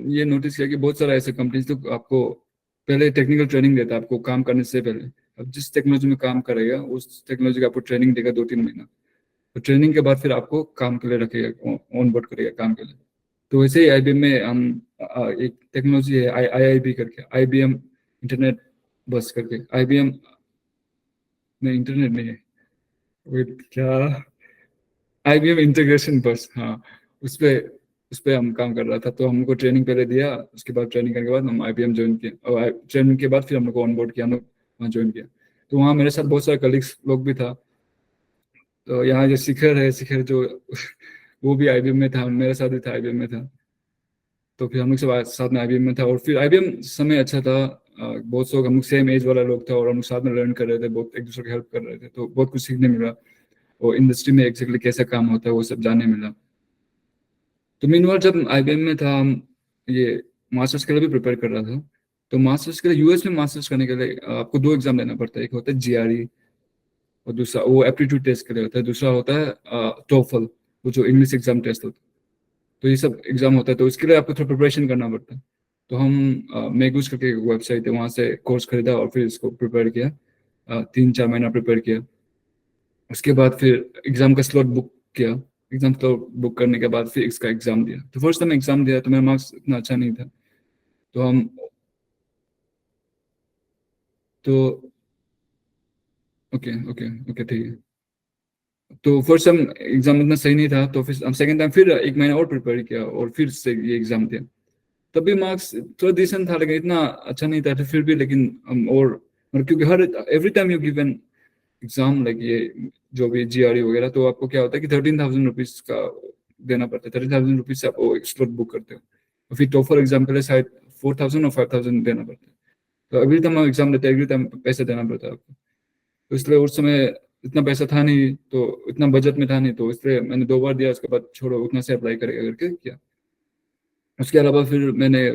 ये नोटिस किया कि बहुत सारा ऐसे कंपनीज तो आपको पहले टेक्निकल ट्रेनिंग देता है, आपको काम करने से पहले। अब जिस टेक्नोलॉजी में काम करेगा उस टेक्नोलॉजी का आपको ट्रेनिंग देगा 2-3 महीना। तो ट्रेनिंग के बाद फिर आपको काम के लिए रखेगा, ऑन बोर्ड करेगा काम के लिए। तो वैसे ही IBM में हम एक टेक्नोलॉजी है IIB करके, IBM इंटरनेट बस करके, IBM नहीं इंटरनेट नहीं है, वेट क्या, IBM इंटीग्रेशन बस, हाँ उस पे हम काम कर रहा था। तो हमको ट्रेनिंग पहले दिया, उसके बाद ट्रेनिंग करने के बाद हम IBM ज्वाइन किए, और ट्रेनिंग के बाद फिर हम लोग को ऑनबोर्ड किया, हम लोग वहाँ ज्वाइन किया। तो वहाँ मेरे साथ बहुत सारे कलीग्स लोग भी था। तो यहाँ जो शिखर है, शिखर जो वो भी IBM में था, मेरे साथ भी था, IBM में था। तो फिर हम लोग सब साथ में IBM में था, और फिर IBM समय अच्छा था। बहुत लोग हम लोग सेम एज वाला लोग था, और हम लोग साथ में लर्न कर रहे थे, बहुत एक दूसरे को हेल्प कर रहे थे, तो बहुत कुछ सीखने मिला, और इंडस्ट्री में एक्जैक्टली कैसा काम होता है वो सब जानने मिला। तो मीनवाइल जब IBM में था, हम ये मास्टर्स के लिए भी प्रिपेयर कर रहा था। तो मास्टर्स के लिए US में मास्टर्स करने के लिए आपको 2 एग्जाम देना पड़ता है, एक होता है GRE, और दूसरा वो एप्टीट्यूड टेस्ट के लिए होता है, दूसरा होता है TOEFL, वो जो इंग्लिश एग्जाम टेस्ट होता है। तो ये सब एग्जाम होता है, तो इसके लिए आपको थोड़ा प्रिपरेशन करना पड़ता है। तो हम मेगूज करके एक वेबसाइट है, वहाँ से कोर्स खरीदा और फिर इसको प्रिपेयर किया, 3-4 महीना प्रिपेयर किया। उसके बाद फिर एग्जाम का स्लॉट बुक किया, एग्जाम स्लॉट बुक करने के बाद फिर इसका एग्जाम दिया। तो फर्स्ट टाइम एग्जाम दिया तो मेरा मार्क्स इतना अच्छा नहीं था। तो हम तो ओके ओके ओके ठीक है। तो फर्स्ट टाइम एग्जाम इतना सही नहीं था, तो फिर हम सेकंड टाइम फिर 1 महीना और प्रिपेयर किया, और फिर से ये एग्जाम दिया। तब भी मार्क्स थोड़ा डिसेंट था, लेकिन इतना अच्छा नहीं था, तो फिर भी लेकिन हम और मतलब क्योंकि हर every time you give an exam like ये जो भी GRE वगैरह, तो आपको क्या होता है कि 13,000 रुपीज का देना पड़ता है, 13,000 रुपीज से आप वो एक स्लॉट बुक करते हो। और फिर TOEFL एग्जाम के लिए शायद 4,000 और 5,000 देना पड़ता है। तो एवरी टाइम आप एग्जाम देते हैं, एवरी टाइम पैसे देना पड़ता है आपको। तो इसलिए उस समय इतना पैसा था नहीं, तो इतना बजट में था नहीं, तो इसलिए मैंने 2 बार दिया, उसके बाद छोड़ो, उतना से अप्लाई करेगा करके किया। उसके अलावा फिर मैंने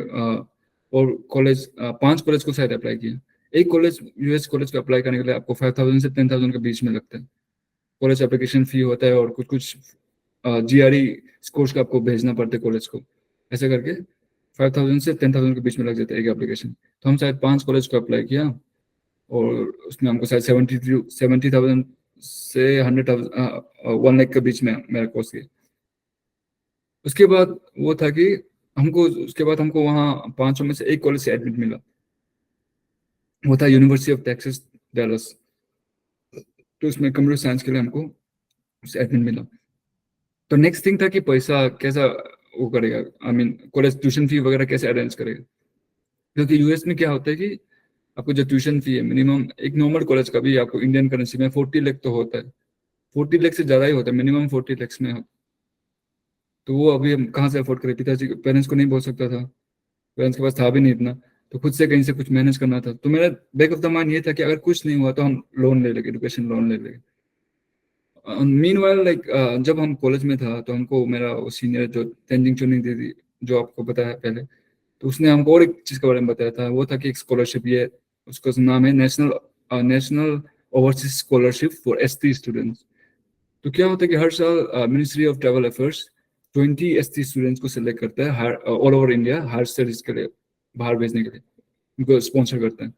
और कॉलेज 5 कॉलेज को शायद अप्लाई किया। एक कॉलेज US कॉलेज को अप्लाई करने के लिए आपको 5,000 से 10,000 के बीच में लगता है, कॉलेज एप्लीकेशन फी होता है, और कुछ कुछ GRE स्कोर्स का आपको भेजना पड़ता है कॉलेज को, ऐसे करके 5,000 से 10,000 के बीच में लग जाता है एक एप्लीकेशन। तो हम शायद 5 कॉलेज को अप्लाई किया, और उसमें हमको शायद 70,000 से 1 लाख के बीच में मेरा कोर्स किया। उसके बाद वो था कि उसके बाद हमको वहाँ 500 में से एक कॉलेज से एडमिट मिला, वो था यूनिवर्सिटी ऑफ टेक्सास डैलस। तो उसमें कंप्यूटर साइंस के लिए हमको उससे एडमिट मिला। तो नेक्स्ट थिंग था कि पैसा कैसा वो करेगा, I mean college tuition fee वगैरह कैसे अरेंज करेगा। क्योंकि US में क्या होता है कि आपको जो ट्यूशन फी है मिनिमम, एक नॉर्मल कॉलेज का भी आपको इंडियन करेंसी में 40 लाख तो होता है, 40 लाख से ज़्यादा ही होता है, मिनिमम 40 लाख में हो। तो वो अभी हम कहाँ से अफोर्ड करें, पिताजी पेरेंट्स को नहीं बोल सकता था, पेरेंट्स के पास था भी नहीं इतना, तो खुद से कहीं से कुछ मैनेज करना था। तो मेरा बैक ऑफ द माइंड ये था कि अगर कुछ नहीं हुआ तो हम लोन ले लेंगे, एजुकेशन लोन ले लेंगे। मीनवाइल लाइक जब हम कॉलेज में था तो हमको मेरा वो सीनियर जो तेंजिंग चुनिंग दीदी, जो आपको बताया पहले, तो उसने हमको और एक चीज़ के बारे में बताया था। वो था कि एक स्कॉलरशिप, ये उसका नाम है national national overseas scholarship for ST students. तो क्या होता है कि हर साल ministry of travel affairs 20 ST students को सिलेक्ट करता है all over India higher studies के लिए, बाहर भेजने के लिए उनको स्पॉन्सर करता है।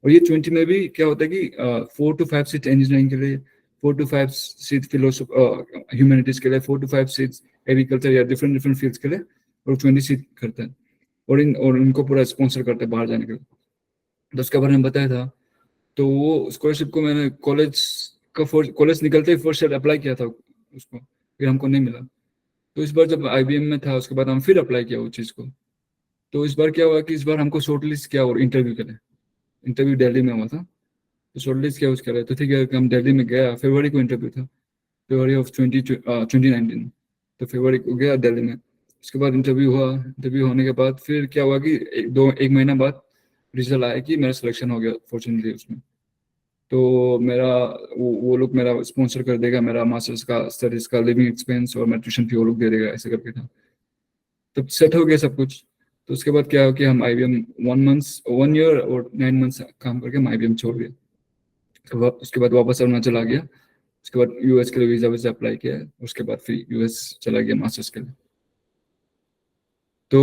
और ये 20 में भी क्या होता है कि 4 to 5 सीट इंजीनियरिंग के लिए, 4 to 5 सीट फिलोसफी ह्यूमैनिटीज के लिए, 4 to 5 सीट एग्रीकल्चर या डिफरेंट डिफरेंट फील्ड्स के लिए, और 20 सीट करता है, और इनको पूरा स्पॉन्सर करता है बाहर जाने के लिए। तो उसके बारे में बताया था। तो वो स्कॉलरशिप को मैंने कॉलेज निकलते ही फर्स्ट ईयर अप्लाई किया था उसको, फिर हमको नहीं मिला। तो इस बार जब IBM में था उसके बाद हम फिर अप्लाई किया उस चीज़ को। तो इस बार क्या हुआ कि इस बार हमको शॉर्टलिस्ट किया, और इंटरव्यू के लिए, इंटरव्यू दिल्ली में हुआ था। तो शॉर्टलिस्ट किया उसके लिए, तो ठीक है हम दिल्ली में गया, फरवरी को इंटरव्यू था, फरवरी ऑफ 2019। तो फरवरी को गया दिल्ली में। उसके बाद इंटरव्यू हुआ, इंटरव्यू होने के बाद फिर क्या हुआ कि एक महीना बाद रिजल्ट आया कि मेरा सिलेक्शन हो गया फॉर्चुनेटली उसमें। तो मेरा वो लोग मेरा स्पॉन्सर कर देगा, मेरा मास्टर्स का स्टडीज का लिविंग एक्सपेंस, और मेरा ट्यूशन फी वो लोग दे देगा, ऐसे करके था। तब सेट हो गया सब कुछ। तो उसके बाद क्या हो कि हम IBM 1 ईयर और 9 मंथ्स काम करके हम IBM छोड़ दिया। तो उसके बाद वापस अरुणाचल आ गया। उसके बाद US के लिए वीजा अप्लाई किया, उसके बाद फिर US चला गया मास्टर्स के लिए। तो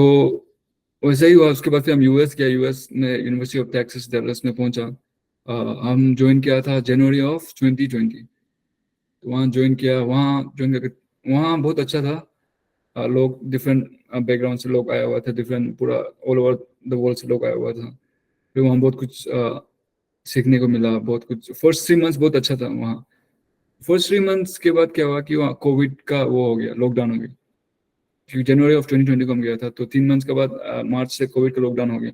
वैसे ही हुआ। उसके बाद फिर हम US गया, US में यूनिवर्सिटी ऑफ टेक्सास डैलस में पहुंचा। हम ज्वाइन किया था जनवरी ऑफ 2020। तो वहाँ ज्वाइन किया, वहाँ ज्वाइन करके वहाँ बहुत अच्छा था। लोग डिफरेंट बैकग्राउंड से लोग आया हुआ था, डिफरेंट पूरा ऑल ओवर द वर्ल्ड से लोग आया हुआ था। फिर वहाँ बहुत कुछ सीखने को मिला बहुत कुछ। फर्स्ट 3 मंथ्स बहुत अच्छा था वहाँ। फर्स्ट 3 मंथ्स के बाद क्या हुआ कि वहाँ कोविड का वो हो गया, लॉकडाउन हो गया, क्योंकि जनवरी ऑफ 2020 को हम गया था, तो 3 मंथ्स के बाद मार्च से कोविड का लॉकडाउन हो गया।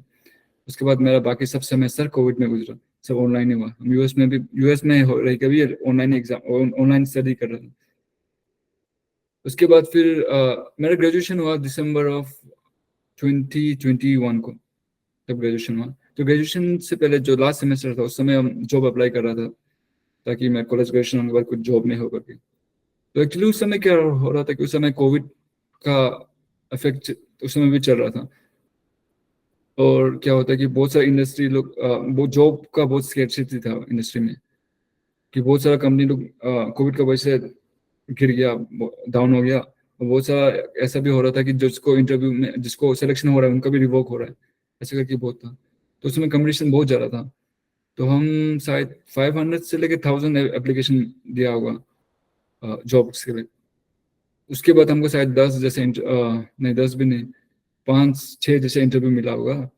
उसके बाद मेरा बाकी सब सेमेस्टर कोविड में गुजरा, सब ऑनलाइन ही हुआ। हम यूएस में हो रही कभी ऑनलाइन एग्जाम, ऑनलाइन स्टडी कर रहे थे। उसके बाद फिर मेरा ग्रेजुएशन हुआ दिसंबर ऑफ 2021 को, तब ग्रेजुएशन हुआ। तो ग्रेजुएशन से पहले जो लास्ट सेमेस्टर था उस समय हम जॉब अप्लाई कर रहा था, ताकि मैं कॉलेज ग्रेजुएशन होने के बाद कुछ जॉब नहीं हो करके। तो एक्चुअली उस समय क्या हो रहा था कि उस समय कोविड का इफेक्ट उस समय भी चल रहा था। और क्या होता है कि बहुत सारे इंडस्ट्री लोग वो जॉब का बहुत स्कैर्सिटी था इंडस्ट्री में, कि बहुत सारा कंपनी लोग कोविड का वजह से गिर गया, डाउन हो गया। और बहुत सारा ऐसा भी हो रहा था कि जिसको इंटरव्यू में जिसको सिलेक्शन हो रहा है उनका भी रिवोक हो रहा है, ऐसा करके बहुत था। तो उसमें कंपटीशन बहुत ज़्यादा था। तो हम शायद 500 से लेकर 1000 एप्लीकेशन दिया होगा जॉब्स के लिए। उसके बाद हमको शायद 10 जैसे नहीं 10 भी नहीं, 5-6 जैसे इंटरव्यू मिला होगा।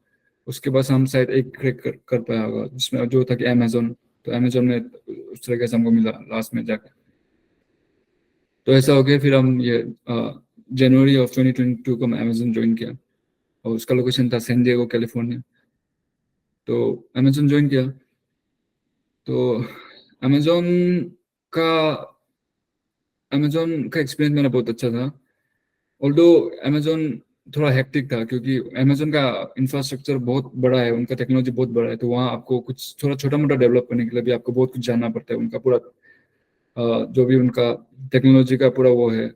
उसके बाद हम शायद एक क्रैक कर पाया होगा, जिसमें जो था कि अमेजोन। तो अमेजोन में उस तरह से हमको मिला लास्ट में जाकर। तो ऐसा हो गया, फिर हम ये जनवरी ऑफ 2022 को मैं अमेजोन ज्वाइन किया, और उसका लोकेशन था सैन डिएगो कैलिफोर्निया। तो अमेजोन ज्वाइन किया। तो अमेजोन का अमेजोन का एक्सपीरियंस मेरा बहुत अच्छा था। ऑल्दो अमेजोन थोड़ा हेक्टिक था, क्योंकि अमेजोन का इंफ्रास्ट्रक्चर बहुत बड़ा है, उनका टेक्नोलॉजी बहुत बड़ा है। तो वहाँ आपको कुछ थोड़ा छोटा मोटा डेवलप करने के लिए भी आपको बहुत कुछ जानना पड़ता है। उनका पूरा जो भी उनका टेक्नोलॉजी का पूरा वो है,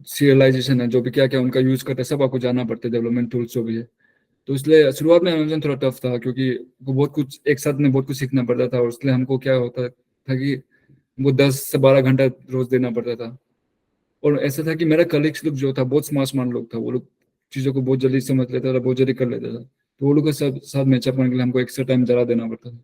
सीरियलाइजेशन है, जो भी क्या क्या उनका यूज करता है, सब आपको जानना पड़ता है, डेवलपमेंट टूल्स जो भी है। तो इसलिए शुरुआत में अमेजोन थोड़ा टफ था, क्योंकि वो बहुत कुछ एक साथ में बहुत कुछ सीखना पड़ता था। और इसलिए हमको क्या होता था कि वो 10 से 12 घंटा रोज देना पड़ता था। और ऐसा था कि मेरा कलीग्स लोग जो था बहुत स्मार्ट लोग था, वो लोग चीज़ों को बहुत जल्दी समझ लेता था, बहुत जल्दी कर लेता था। तो वो लोग के साथ मैचअप करने के लिए हमको एक्स्ट्रा टाइम ज़्यादा देना पड़ता था।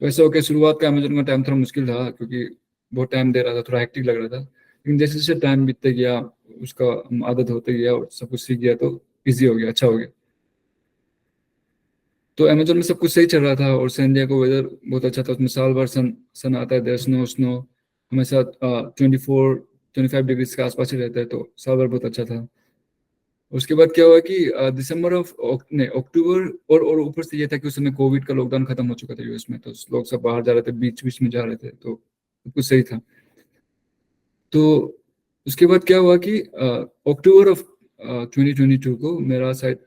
तो ऐसा होकर शुरुआत का अमेजोन का टाइम थोड़ा मुश्किल था, क्योंकि बहुत टाइम दे रहा था, थोड़ा हेक्टिक लग रहा था। लेकिन जैसे जैसे टाइम बीतते गया, उसका आदत होते गया और सब कुछ सीख गया, तो ईजी हो गया, अच्छा हो गया। तो अमेजोन में सब कुछ सही चल रहा था। और सैन डिएगो वेदर बहुत अच्छा था, उसमें साल भर सन सन आता है, देयर स्नो स्नो हमेशा 24-25 डिग्री के आसपास ही रहता है, तो साल भर बहुत अच्छा था। उसके बाद क्या हुआ कि दिसंबर ऑफ नहीं अक्टूबर, और ऊपर से ये था कि उस समय कोविड का लॉकडाउन खत्म हो चुका था यूएस में, तो लोग सब बाहर जा रहे थे, बीच बीच में जा रहे थे, तो सब कुछ सही था। तो उसके बाद क्या हुआ कि अक्टूबर ऑफ 2022 को मेरा शायद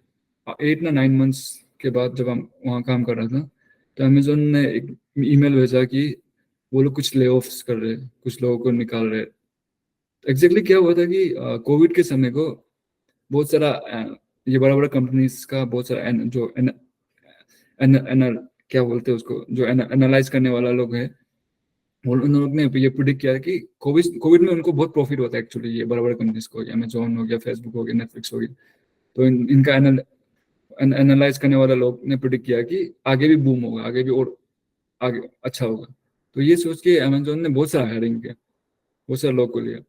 8 या 9 मंथ्स के बाद जब हम वहाँ काम कर रहा था, तो अमेजोन ने एक ईमेल भेजा कि वो लोग कुछ ले ऑफ्स कर रहे हैं, कुछ लोगों को निकाल रहे हैं। एग्जैक्टली क्या हुआ था कि कोविड के समय को बहुत सारा ये बड़ा बड़ा कंपनीज का बहुत सारा जो क्या बोलते हैं उसको, जो एनालाइज करने वाला लोग है, उन लोग ने ये प्रिडिक्ट किया कि कोविड कोविड में उनको बहुत प्रॉफिट होता है एक्चुअली, ये बड़ा बड़ा कंपनीज को, अमेजोन हो गया, फेसबुक हो गया, नेटफ्लिक्स हो गया। तो इनका एनालाइज करने वाला लोग ने प्रिडिक्ट किया कि आगे भी बूम होगा, आगे भी और आगे अच्छा होगा। तो ये सोच के अमेजोन ने बहुत सारा हायरिंग किया, बहुत सारे लोग को लिया।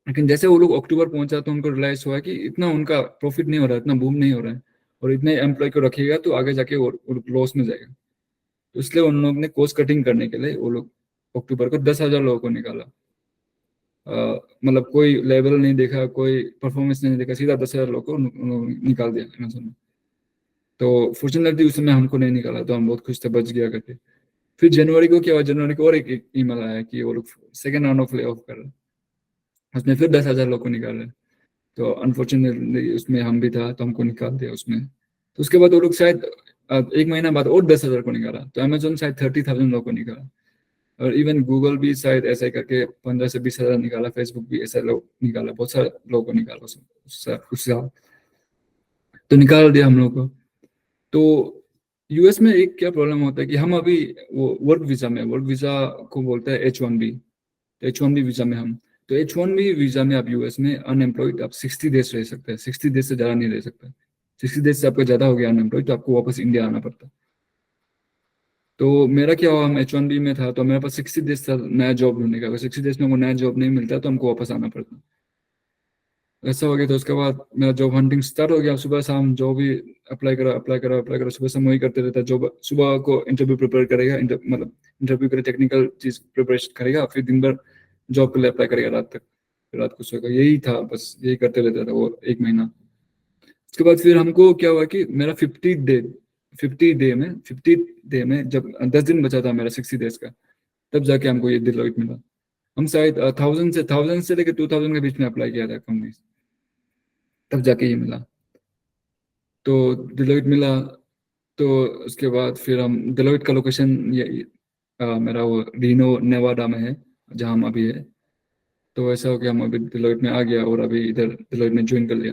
लेकिन जैसे वो लोग अक्टूबर पहुंचा तो उनको रियलाइज हुआ कि इतना उनका प्रॉफिट नहीं हो रहा है, इतना बूम नहीं हो रहा है, और इतने एम्प्लॉय को रखिएगा तो आगे जाके और लॉस में जाएगा। तो इसलिए उन लोग ने कॉस्ट कटिंग करने के लिए वो लोग अक्टूबर को 10,000 लोगों को निकाला। मतलब कोई लेवल नहीं देखा, कोई परफॉर्मेंस नहीं देखा, सीधा 10,000 लोगों को निकाल दिया अमेजोन ने। तो फॉर्चुनेटली उस समय हमको नहीं निकाला, तो हम बहुत खुश थे, बच गया करके। फिर जनवरी को क्या हुआ, जनवरी को और एक ईमेल आया कि वो लोग second round of lay off कर रहे हैं, उसमें फिर 10,000 लोग को निकाल रहे हैं। तो अनफॉर्चुनेटली उसमें हम भी था, तो हमको निकाल दिया उसमें। तो उसके बाद वो लोग शायद 1 महीना बाद और 10,000 को निकाला, तो अमेजोन शायद 30,000 लोग को निकाला। और इवन गूगल भी शायद ऐसा ही करके 15 से 20 हजार निकाला, फेसबुक भी ऐसा लोग निकाला, बहुत सारे लोगों को निकाला उस साल। तो निकाल दिया हम लोग को। तो यूएस में एक क्या प्रॉब्लम होता है कि हम अभी वो वर्क वीजा को बोलते हैं H1B। तो H1B वीजा में हम, तो H1B वीजा में आप यूएस में अनएम्प्लॉयड आप 60 डेज रह सकते हैं, 60 डेज से ज़्यादा नहीं रह सकते। 60 डेज से आपका ज़्यादा हो गया अनएम्प्लॉयड, तो आपको वापस इंडिया आना पड़ता। तो मेरा क्या हुआ, हम H1B में था, तो मेरे पास 60 डेज था नया जॉब ढूंढने का। अगर 60 डेज में वो नया जॉब नहीं मिलता तो हमको वापस आना पड़ता। ऐसा हो गया। तो उसके बाद मेरा जॉब हंटिंग स्टार्ट हो गया। सुबह शाम जो भी अप्लाई करा सुबह शाम वही करते रहता। जॉब सुबह को इंटरव्यू प्रिपेयर करेगा, मतलब इंटरव्यू के लिए टेक्निकल चीज प्रिपरेशन करेगा, फिर दिन भर जॉब के लिए अप्लाई करेगा रात तक, फिर रात को सोएगा। यही था, बस यही करते रहता था वो 1 महीना। उसके बाद फिर हमको क्या हुआ कि मेरा 50 डे में जब 10 दिन बचा था मेरा 60 डेज का, तब जाके हमको ये डिलॉइट मिला। हम शायद 1000 से लेकर 2000 के बीच में अप्लाई किया था कंपनी, तब जाके ये मिला। तो डिलॉइट मिला। तो उसके बाद फिर हम डिलॉइट का लोकेशन ये मेरा वो रीनो नेवाडा में है, जहाँ हम अभी है। तो ऐसा हो गया, हम अभी डिलॉइट में आ गया और अभी इधर डिलॉइट में ज्वाइन कर लिया।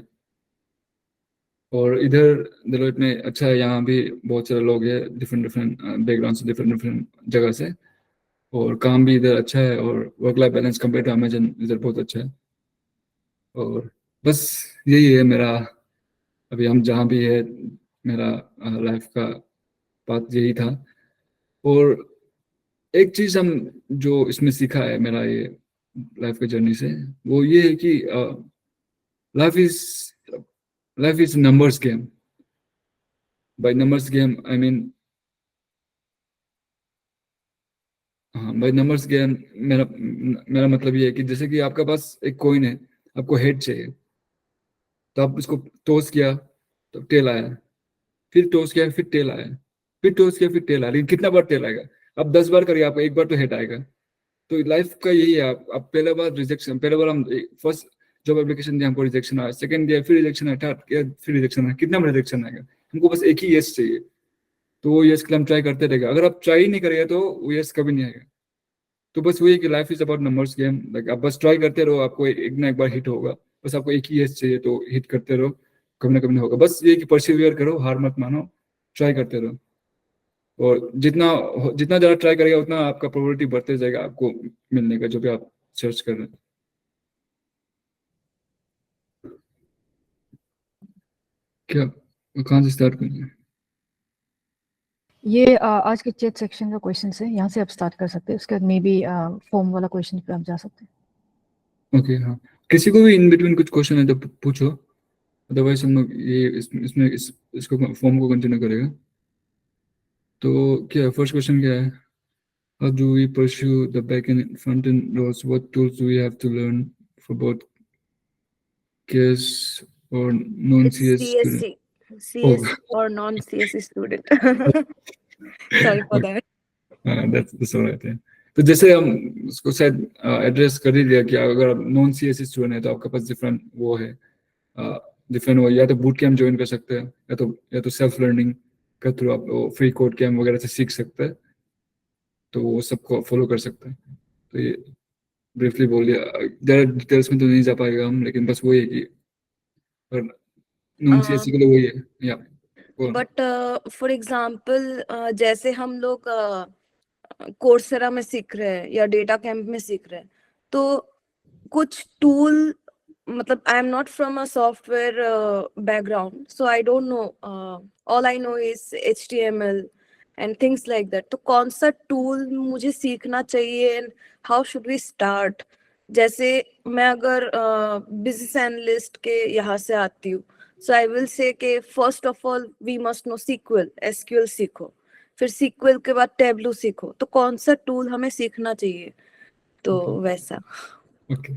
और इधर डिलॉइट में अच्छा है, यहाँ भी बहुत सारे लोग हैं डिफरेंट डिफरेंट बैकग्राउंड से, डिफरेंट डिफरेंट जगह से। और काम भी इधर अच्छा है, और work life balance compare to Amazon इधर बहुत अच्छा है। और बस यही है मेरा, अभी हम जहाँ भी है, मेरा लाइफ का बात यही था। और एक चीज हम जो इसमें सीखा है मेरा ये लाइफ के जर्नी से, वो ये है कि life is life is numbers game. By numbers game I mean, हाँ बाय नंबर्स गेम, मेरा मेरा मतलब ये है कि जैसे कि आपका पास एक कॉइन है, आपको हेड चाहिए, तो आप उसको टॉस किया तो टेल आया, फिर टॉस किया फिर टेल आया, फिर टॉस किया फिर टेल आया। लेकिन कितना बार टेल आएगा? आप 10 बार करिए, आपको एक बार तो हेड आएगा। तो लाइफ का यही है। आप पहले बार रिजेक्शन, पहले बार हम फर्स्ट जॉब एप्लीकेशन दिया, हमको रिजेक्शन आया, सेकंड दिया फिर रिजेक्शन आया, थर्ड किया फिर रिजेक्शन आया। कितना बार रिजेक्शन आएगा? हमको बस एक ही यस चाहिए। तो वो यस के लिए हम ट्राई करते रहेगा। अगर आप ट्राई ही नहीं करेंगे तो वो यस कभी नहीं आएगा। तो बस वही कि life is about numbers game. Like आप बस ट्राई करते रहो, आपको एक ना एक बार हिट होगा। बस आपको एक ही यस चाहिए, तो हिट करते रहो, कभी ना कभी होगा। बस ये कि परसिवियर करो, हार मत मानो, ट्राई करते रहो। और जितना जितना ज्यादा ट्राई करेगा उतना आपका प्रोबेबिलिटी बढ़ते जाएगा आपको मिलने का, जो भी आप सर्च कर रहे हैं। क्या, कहाँ से स्टार्ट करें? ये आज के चैट सेक्शन का क्वेश्चन है, यहाँ से आप स्टार्ट कर सकते हैं। उसके बाद मे बी फॉर्म वाला क्वेश्चन पे आप जा सकते हैं। ओके, हाँ। किसी को भी इन बिटवीन कुछ क्वेश्चन है तो पूछो, अदरवाइज हम लोग ये इसमें इसको फॉर्म को कंटिन्यू करेगा। तो क्या फर्स्ट क्वेश्चन क्या है? How do we pursue the back and front end roles? What tools do we have to learn for both CS or It's non-CS student? CSC, Oh, CS or non-CSC student. Sorry for that. that's all right है। तो जैसे हम उसको शायद address कर ही दिया कि अगर आप नॉन सीएससी स्टूडेंट है तो आपके पास डिफरेंट वो है, डिफरेंट वो, या तो बूट कैम्प ज्वाइन कर सकते हैं, या तो सेल्फ लर्निंग के थ्रू आप फ्री कोड कैम्प वगैरह से सीख सकते हैं। तो वो सबको फॉलो कर सकते हैं। तो ये ब्रीफली बोल दिया, ज़्यादा डिटेल्स में तो नहीं जा पाएगा हम, लेकिन बस वही है कि नॉन Uh, सीएससी के लिए वही है। या वो but for example, जैसे हम लोग कोर्सेरा में सीख रहे हैं या डेटा कैंप में सीख रहे हैं, तो कुछ टूल, मतलब I am not from a software background, so I don't know, all I know is HTML and things like that. तो कौन सा टूल मुझे सीखना चाहिए and how should we start? जैसे मैं अगर बिजनेस एनालिस्ट के यहाँ से आती हूँ, सो आई विल से के first of all we must know SQL सीखो, फिर SQL के बाद टेबलू सीखो। तो कौन सा टूल हमें सीखना चाहिए? तो वैसा। ओके।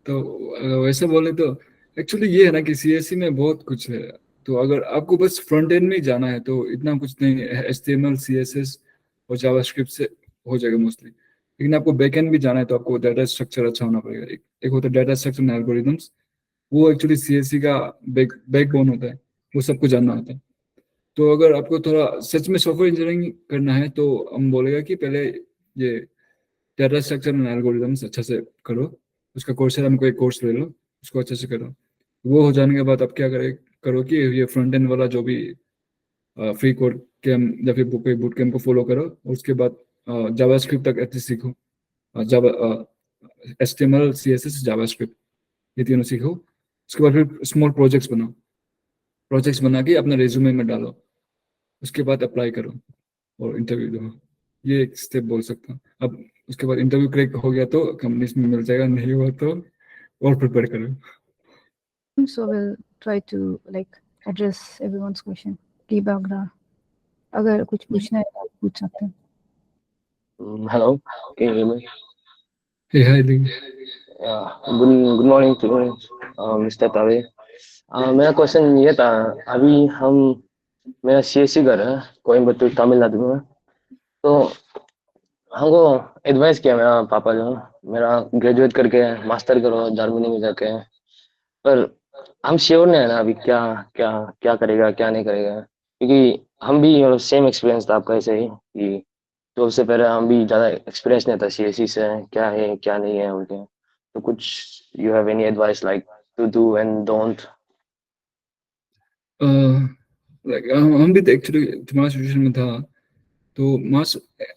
तो वैसे बोले तो एक्चुअली ये है ना कि सीएससी में बहुत कुछ है। तो अगर आपको बस फ्रंट एंड में ही जाना है तो इतना कुछ नहीं है, HTML CSS और जावास्क्रिप्ट से हो जाएगा मोस्टली। लेकिन आपको बैक एंड भी जाना है तो आपको डाटा स्ट्रक्चर अच्छा होना पड़ेगा। एक होता है डाटा स्ट्रक्चर एंड एल्गोरिथम्स, वो एक्चुअली सीएससी का बैकबोन होता है, वो सबको जानना होता है। तो अगर आपको थोड़ा सच में सॉफ्टवेयर इंजीनियरिंग करना है तो हम बोलेगा कि पहले ये डाटा स्ट्रक्चर एंड एल्गोरिथम्स अच्छा से करो। उसका कोर्स है, हमको एक कोर्स ले लो, उसको अच्छे से करो। वो हो जाने के बाद आप क्या करो कि ये फ्रंट एंड वाला जो भी फ्री कोड कैम या फिर कोई बूट कैम्प को फॉलो करो। उसके बाद जावास्क्रिप्ट तक अच्छे से सीखो। जावा HTML CSS जावास्क्रिप्ट, ये तीनों सीखो। उसके बाद फिर स्मॉल प्रोजेक्ट्स बनाओ, प्रोजेक्ट्स बना के अपना रेज्यूमे में डालो। उसके बाद अप्लाई करो और इंटरव्यू दो। ये एक स्टेप बोल सकता हूँ। अब उसके बाद इंटरव्यू क्रैक हो गया तो कंपनीज में मिल जाएगा, नहीं हुआ तो और प्रिपेयर करो। so we'll try to like address everyone's question. Bagra, अगर कुछ पूछना है तो आप पूछ सकते हैं. Hello, can you hear me? Hey, hi, Lee. Good morning to Mr. Tave. मेरा क्वेश्चन ये था, अभी मेरा CSC घर है कोयम्बटूर तमिलनाडु में, तो हमको एडवाइस किया मेरा पापा जो मेरा ग्रेजुएट करके मास्टर करो जर्मनी में जाके, पर हम श्योर नहीं है ना अभी क्या क्या क्या करेगा क्या नहीं करेगा, क्योंकि हम भी सेम एक्सपीरियंस था आपका ऐसे ही कि तो उससे पहले हम भी ज़्यादा एक्सपीरियंस नहीं था CSC से क्या है क्या नहीं है उनके, तो कुछ you have any advice like to do and don't? Like हम भी एक्चुअली तुम्हारा सिचुएशन में था, तो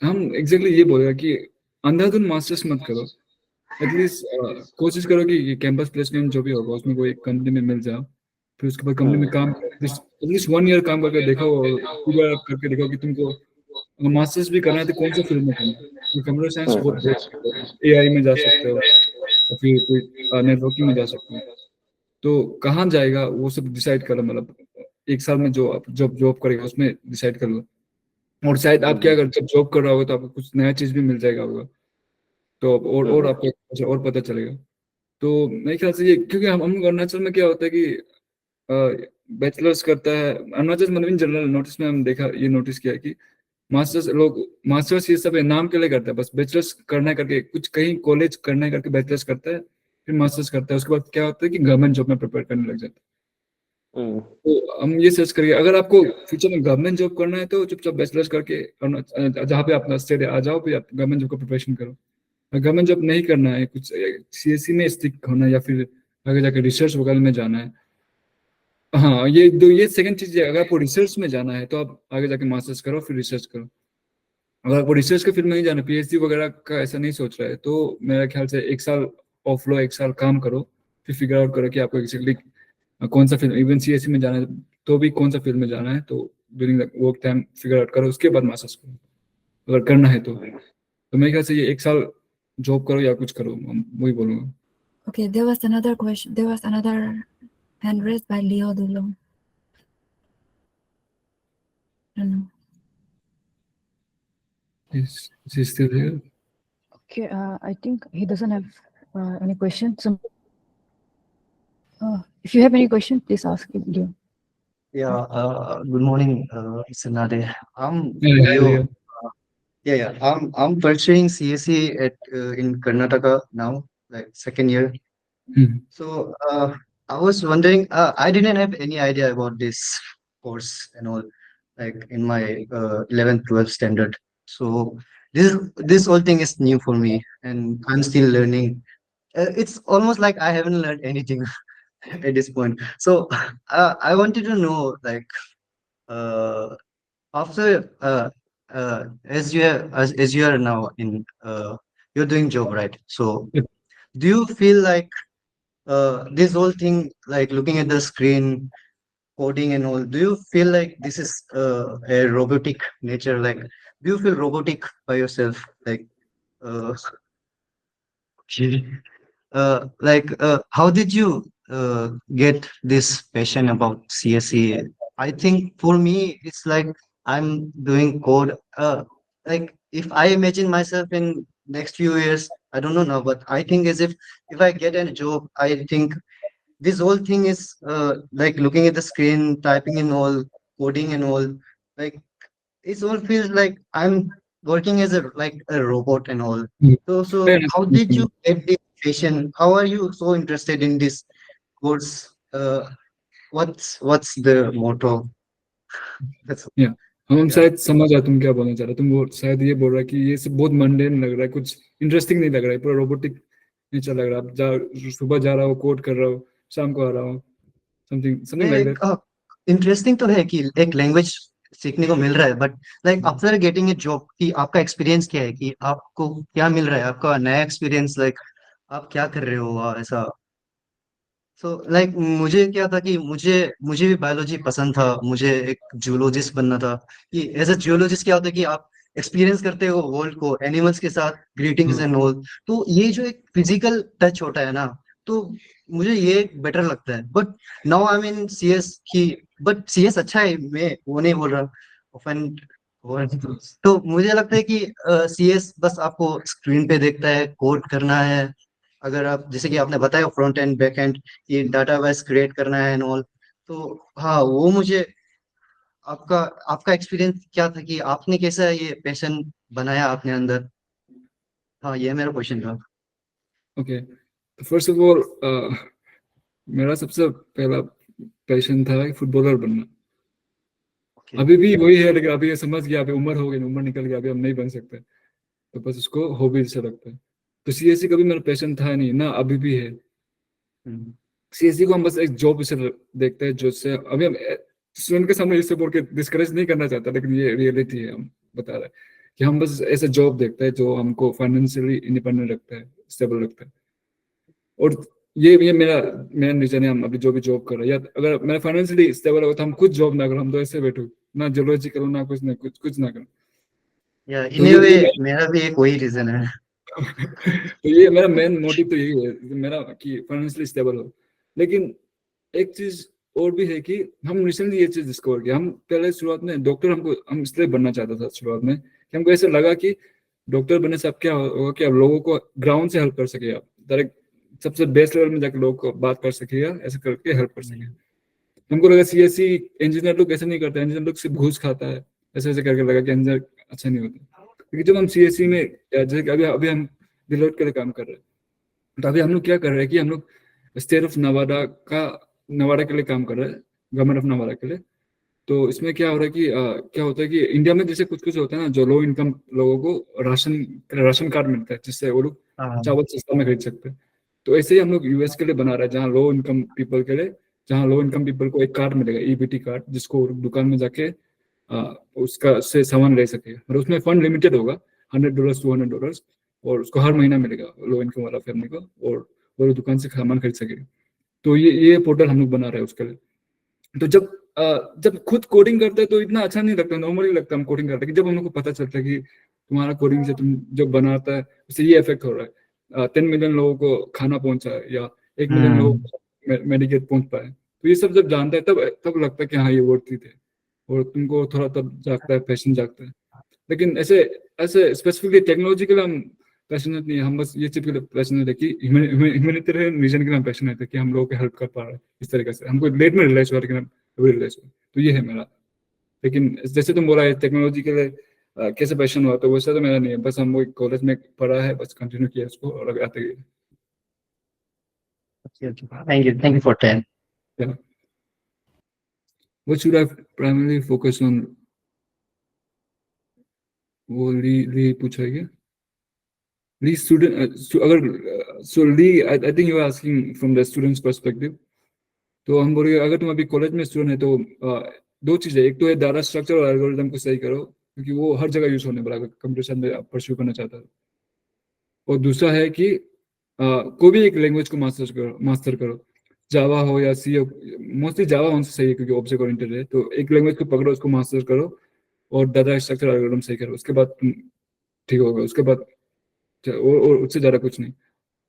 हम एग्जैक्टली ये बोलेगा कि अंधाधुन मास्टर्स मत करो, एटलीस्ट कोशिश करो कि कैंपस प्लेसमेंट जो भी होगा उसमें कोई कंपनी में मिल जाओ, फिर उसके बाद कंपनी में काम एटलीस्ट 1 ईयर काम करके देखो और पूरा करके देखो कि तुमको अगर मास्टर्स भी करना है तो कौन सा फील्ड में करना है. कंप्यूटर साइंस बहुत AI में जा सकते हो या फिर कोई नेटवर्किंग में जा सकते हो, तो कहाँ जाएगा वो सब डिसाइड करो, मतलब 1 साल में जो आप जॉब करेगा उसमें डिसाइड कर लो, और शायद आप क्या अगर जब जॉब कर रहा होगा तो आपको कुछ नया चीज भी मिल जाएगा होगा, तो और आपको कुछ और पता चलेगा. तो मेरे ख्याल से ये, क्योंकि हम अरुणाचल में क्या होता है कि बैचलर्स करता है अरुणाचल, मतलब इन जनरल नोटिस में हम नोटिस किया है कि मास्टर्स ये सब नाम के लिए करता है, बस बैचलर्स करना है करके कुछ कहीं कॉलेज करना है करके बैचलर्स करता है, फिर मास्टर्स करता है, उसके बाद क्या होता है कि गवर्नमेंट जॉब में प्रिपेयर करने लग जाता है. तो हम ये सर्च करिए, अगर आपको फ्यूचर में गवर्नमेंट जॉब करना है तो चुपचाप बैचलर्स करके जहाँ पे अपना स्टेट आ जाओ, फिर आप गवर्नमेंट जॉब का प्रिपरेशन करो. गवर्नमेंट जॉब नहीं करना है, कुछ CSC में स्टिक होना है या फिर आगे जाकर रिसर्च वगैरह में जाना है, हाँ ये सेकंड चीज है. अगर आपको रिसर्च में जाना है तो आप आगे जाके मास्टर्स करो फिर रिसर्च करो. अगर आपको रिसर्च के फील्ड में नहीं जाना, PhD वगैरह का ऐसा नहीं सोच रहा है, तो मेरा ख्याल से 1 साल ऑफ लो, 1 साल काम करो, फिर फिगर आउट करो कि आपको एक्चुअली कौन सा फील्ड, इवन CSC में जाना है तो भी कौन सा फील्ड में जाना है, तो during the work time figure out करो, उसके बाद मास्टर्स करो अगर करना है तो. मेरे ख्याल से ये 1 साल जॉब करो या कुछ करो, वही बोलूंगा. Okay, there was another question. There was another hand raised by Leo Dulong. I don't know. Is he still here? Okay, I think he doesn't have any question. So, if you have any question, please ask him. Leo. Yeah, good morning, Mr. Nade. I'm Yeah, Leo. I'm pursuing CSE at in Karnataka now, like second year. Hmm. So I was wondering, I didn't have any idea about this course and all, like in my 11th, 12th standard. So this whole thing is new for me, and I'm still learning. It's almost like I haven't learned anything at this point. So I wanted to know, like, after as you are now in you're doing job, right? So Yep. do you feel like this whole thing, like looking at the screen, coding and all, do you feel like this is a robotic nature? Like, do you feel robotic by yourself? Like, how did you get this passion about CSE? I think for me, it's like I'm doing code. Like if I imagine myself in next few years, I don't know now, but I think as if I get a job, I think this whole thing is like looking at the screen, typing in all, coding and all. Like it all feels like I'm working as a robot and all. Hmm. So Fair enough. how did you get this passion? How are you so interested in this course? What's the motto? That's हम Yeah. शायद समझ आए तुम क्या बोलना चाह रहे हो. तुम वो शायद ये बोल रहा है कि ये सब बहुत मंडेन लग रहा है, कुछ इंटरेस्टिंग नहीं लग रहा है, पूरा रोबोटिक नेचर लग रहा है. आप सुबह जा रहा हो, कोड कर रहा हो, शाम को आ रहा हो, समथिंग लाइक दैट. इंटरेस्टिंग तो है कि एक लैंग्वेज सीखने को मिल रहा है, but like after getting a job कि आपका एक्सपीरियंस क्या है, कि आपको क्या मिल रहा है, आपका नया एक्सपीरियंस, लाइक आप क्या कर रहे हो ऐसा. सो लाइक मुझे क्या था कि मुझे भी बायोलॉजी पसंद था, मुझे एक जूलॉजिस्ट बनना था. कि एज अ जूलॉजिस्ट क्या होता है कि आप एक्सपीरियंस करते हो वर्ल्ड को, एनिमल्स के साथ ग्रीटिंग्स एंड ऑल. तो ये जो एक फिजिकल टच होता है ना, तो मुझे ये बेटर लगता है। But now I mean CS की, बट सीएस अच्छा है, मैं वो नहीं बोल रहा, ऑफेंड। तो मुझे लगता है कि सीएस बस आपको स्क्रीन पे देखता है, कोड करना है। अगर आप जैसे कि आपने बताया फ्रंट एंड बैक एंड, ये डाटाबेस क्रिएट करना है एंड ऑल, तो हाँ वो मुझे, आपका आपका एक्सपीरियंस क्या था कि आपने कैसा ये पैशन बनाया अपने अंदर? हाँ ये मेरा क्वेश्चन था। ओके, तो फर्स्ट ऑफ ऑल मेरा सबसे पहला पैशन था फुटबॉलर बनना। ओके। अभी भी वही है, लेकिन अभी ये समझ गया, अभी उम्र हो गई, उम्र निकल गया, अभी हम नहीं बन सकते, तो बस उसको हॉबी से लगता है। तो सीएससी कभी मेरा पैशन था नहीं ना, अभी भी है। सीएससी को हम बस एक जॉब से देखते हैं, जो से अभी हम स्टूडेंट के सामने इससे बोल के डिस्करेज नहीं करना चाहता, लेकिन ये रियलिटी है, हम बता रहे हैं कि हम बस ऐसा जॉब देखते हैं जो हमको फाइनेंशियली इंडिपेंडेंट रखता है, स्टेबल रखता है। और ये मेरा मेन रीजन है, हम अभी जो भी जॉब कर रहे हैं, या अगर मेरा फाइनेंशियली स्टेबल हो तो हम खुद जॉब ना करो, हम तो ऐसे बैठो ना, जूलॉजी करो ना, कुछ ना करो। या तो इन ए वे मेरा भी एक वही रीजन है। तो ये मेरा मेन मोटिव तो यही है मेरा, कि फाइनेंशियली स्टेबल हो। लेकिन एक चीज और भी है कि हम रिसेंटली ये चीज डिस्कवर किया, हम पहले शुरुआत में डॉक्टर हम इसलिए बनना चाहता था शुरुआत में, कि हमको ऐसा लगा कि डॉक्टर बनने से आप क्या होगा कि आप लोगों को ग्राउंड से हेल्प कर सके, आप डायरेक्ट सबसे बेस्ट लेवल में जाकर लोगों को बात कर सके, ऐसा करके हेल्प कर सके। हमको लगा सीएससी इंजीनियर लोग ऐसे नहीं करते, इंजीनियर लोग सिर्फ घूस खाता है, ऐसे ऐसे करके लगा कि इंजीनियर अच्छा नहीं होता। क्योंकि जब हम सीएससी में, जैसे कि अभी अभी हम डिलोट के लिए काम कर रहे हैं, तो अभी हम लोग क्या कर रहे हैं कि हम लोग स्टेट ऑफ नवाडा के लिए काम कर रहे हैं, गवर्नमेंट ऑफ नवाडा के लिए। तो इसमें क्या हो रहा है कि क्या होता है कि इंडिया में जैसे कुछ कुछ होता है ना, जो लो इनकम लोगों को राशन कार्ड मिलता है, जिससे वो लोग हाँ। चावल सस्ता में खरीद सकते हैं। तो ऐसे ही हम लोग यूएस के लिए बना रहे हैं, जहाँ लो इनकम पीपल के लिए, जहाँ लो इनकम पीपल को एक कार्ड मिलेगा, ईबीटी कार्ड, जिसको दुकान में जाके उसका से सामान ले सके, और उसमें फंड लिमिटेड होगा, $100 $200, और उसको हर महीना मिलेगा लो इनकम वाला फैमिली को, और वो दुकान से सामान खरीद सके। तो ये पोर्टल हम लोग बना रहे हैं उसके लिए। तो जब खुद कोडिंग करते हैं तो इतना अच्छा नहीं लगता, नॉर्मली लगता है हम कोडिंग करते हैं, कि जब हम लोग को पता चलता है कि तुम्हारा कोडिंग से तुम जो बनाता है उससे ये इफेक्ट हो रहा है, 10 मिलियन लोगों को खाना पहुंचा है, या 1 मिलियन लोगों को मेडिकेट पहुंच पाए, तो ये सब जब जानता है तब लगता है कि हाँ ये वर्थ इट है, और तुमको थोड़ा तब जागता है, पैशन जागता है। लेकिन ऐसे ऐसे स्पेसिफिकली टेक्नोलॉजी के लिए हम पैशनेट नहीं है, हम बस ये चीज के लिए पैशनेट है कि ह्यूमैनिटेरियन रीजन के लिए हम पैशनेट है, कि हम लोगों को हेल्प कर पा रहे हैं इस तरीके से। हमको लेट में रियलाइज हुआ, लेकिन हम अभी रियलाइज हुआ, तो ये है मेरा। लेकिन जैसे तुम बोला है टेक्नोलॉजी के लिए कैसे पैशन हुआ, तो वैसा तो मेरा नहीं है, बस हम वो कॉलेज में पढ़ा है, बस कंटिन्यू किया उसको, और अभी आते गए। Thank you for time. Yeah. What should I primarily focus on? वो ली पूछा है क्या? ली स्टूडेंट, अगर so Lee, I think you are asking from the student's perspective. तो हम बोल रहे अगर तुम अभी कॉलेज में स्टूडेंट है तो दो चीजें, एक तो है डाटा स्ट्रक्चर और एल्गोरिथम को सही करो, क्योंकि वो हर जगह यूज होने वाला है कंप्यूटर में आप परस्यू करना चाहता है। और दूसरा है कि कोई भी एक लैंग्वेज को मास्टर करो, जावा हो या सी हो, मोस्टली जावा उनसे सही है क्योंकि ऑब्जेक्ट ओरिएंटेड है। तो एक लैंग्वेज को पकड़ो, उसको मास्टर करो, और डाटा स्ट्रक्चर एल्गोरिथम सही करो, उसके बाद तुम ठीक होगा। उसके बाद और उससे ज्यादा कुछ नहीं।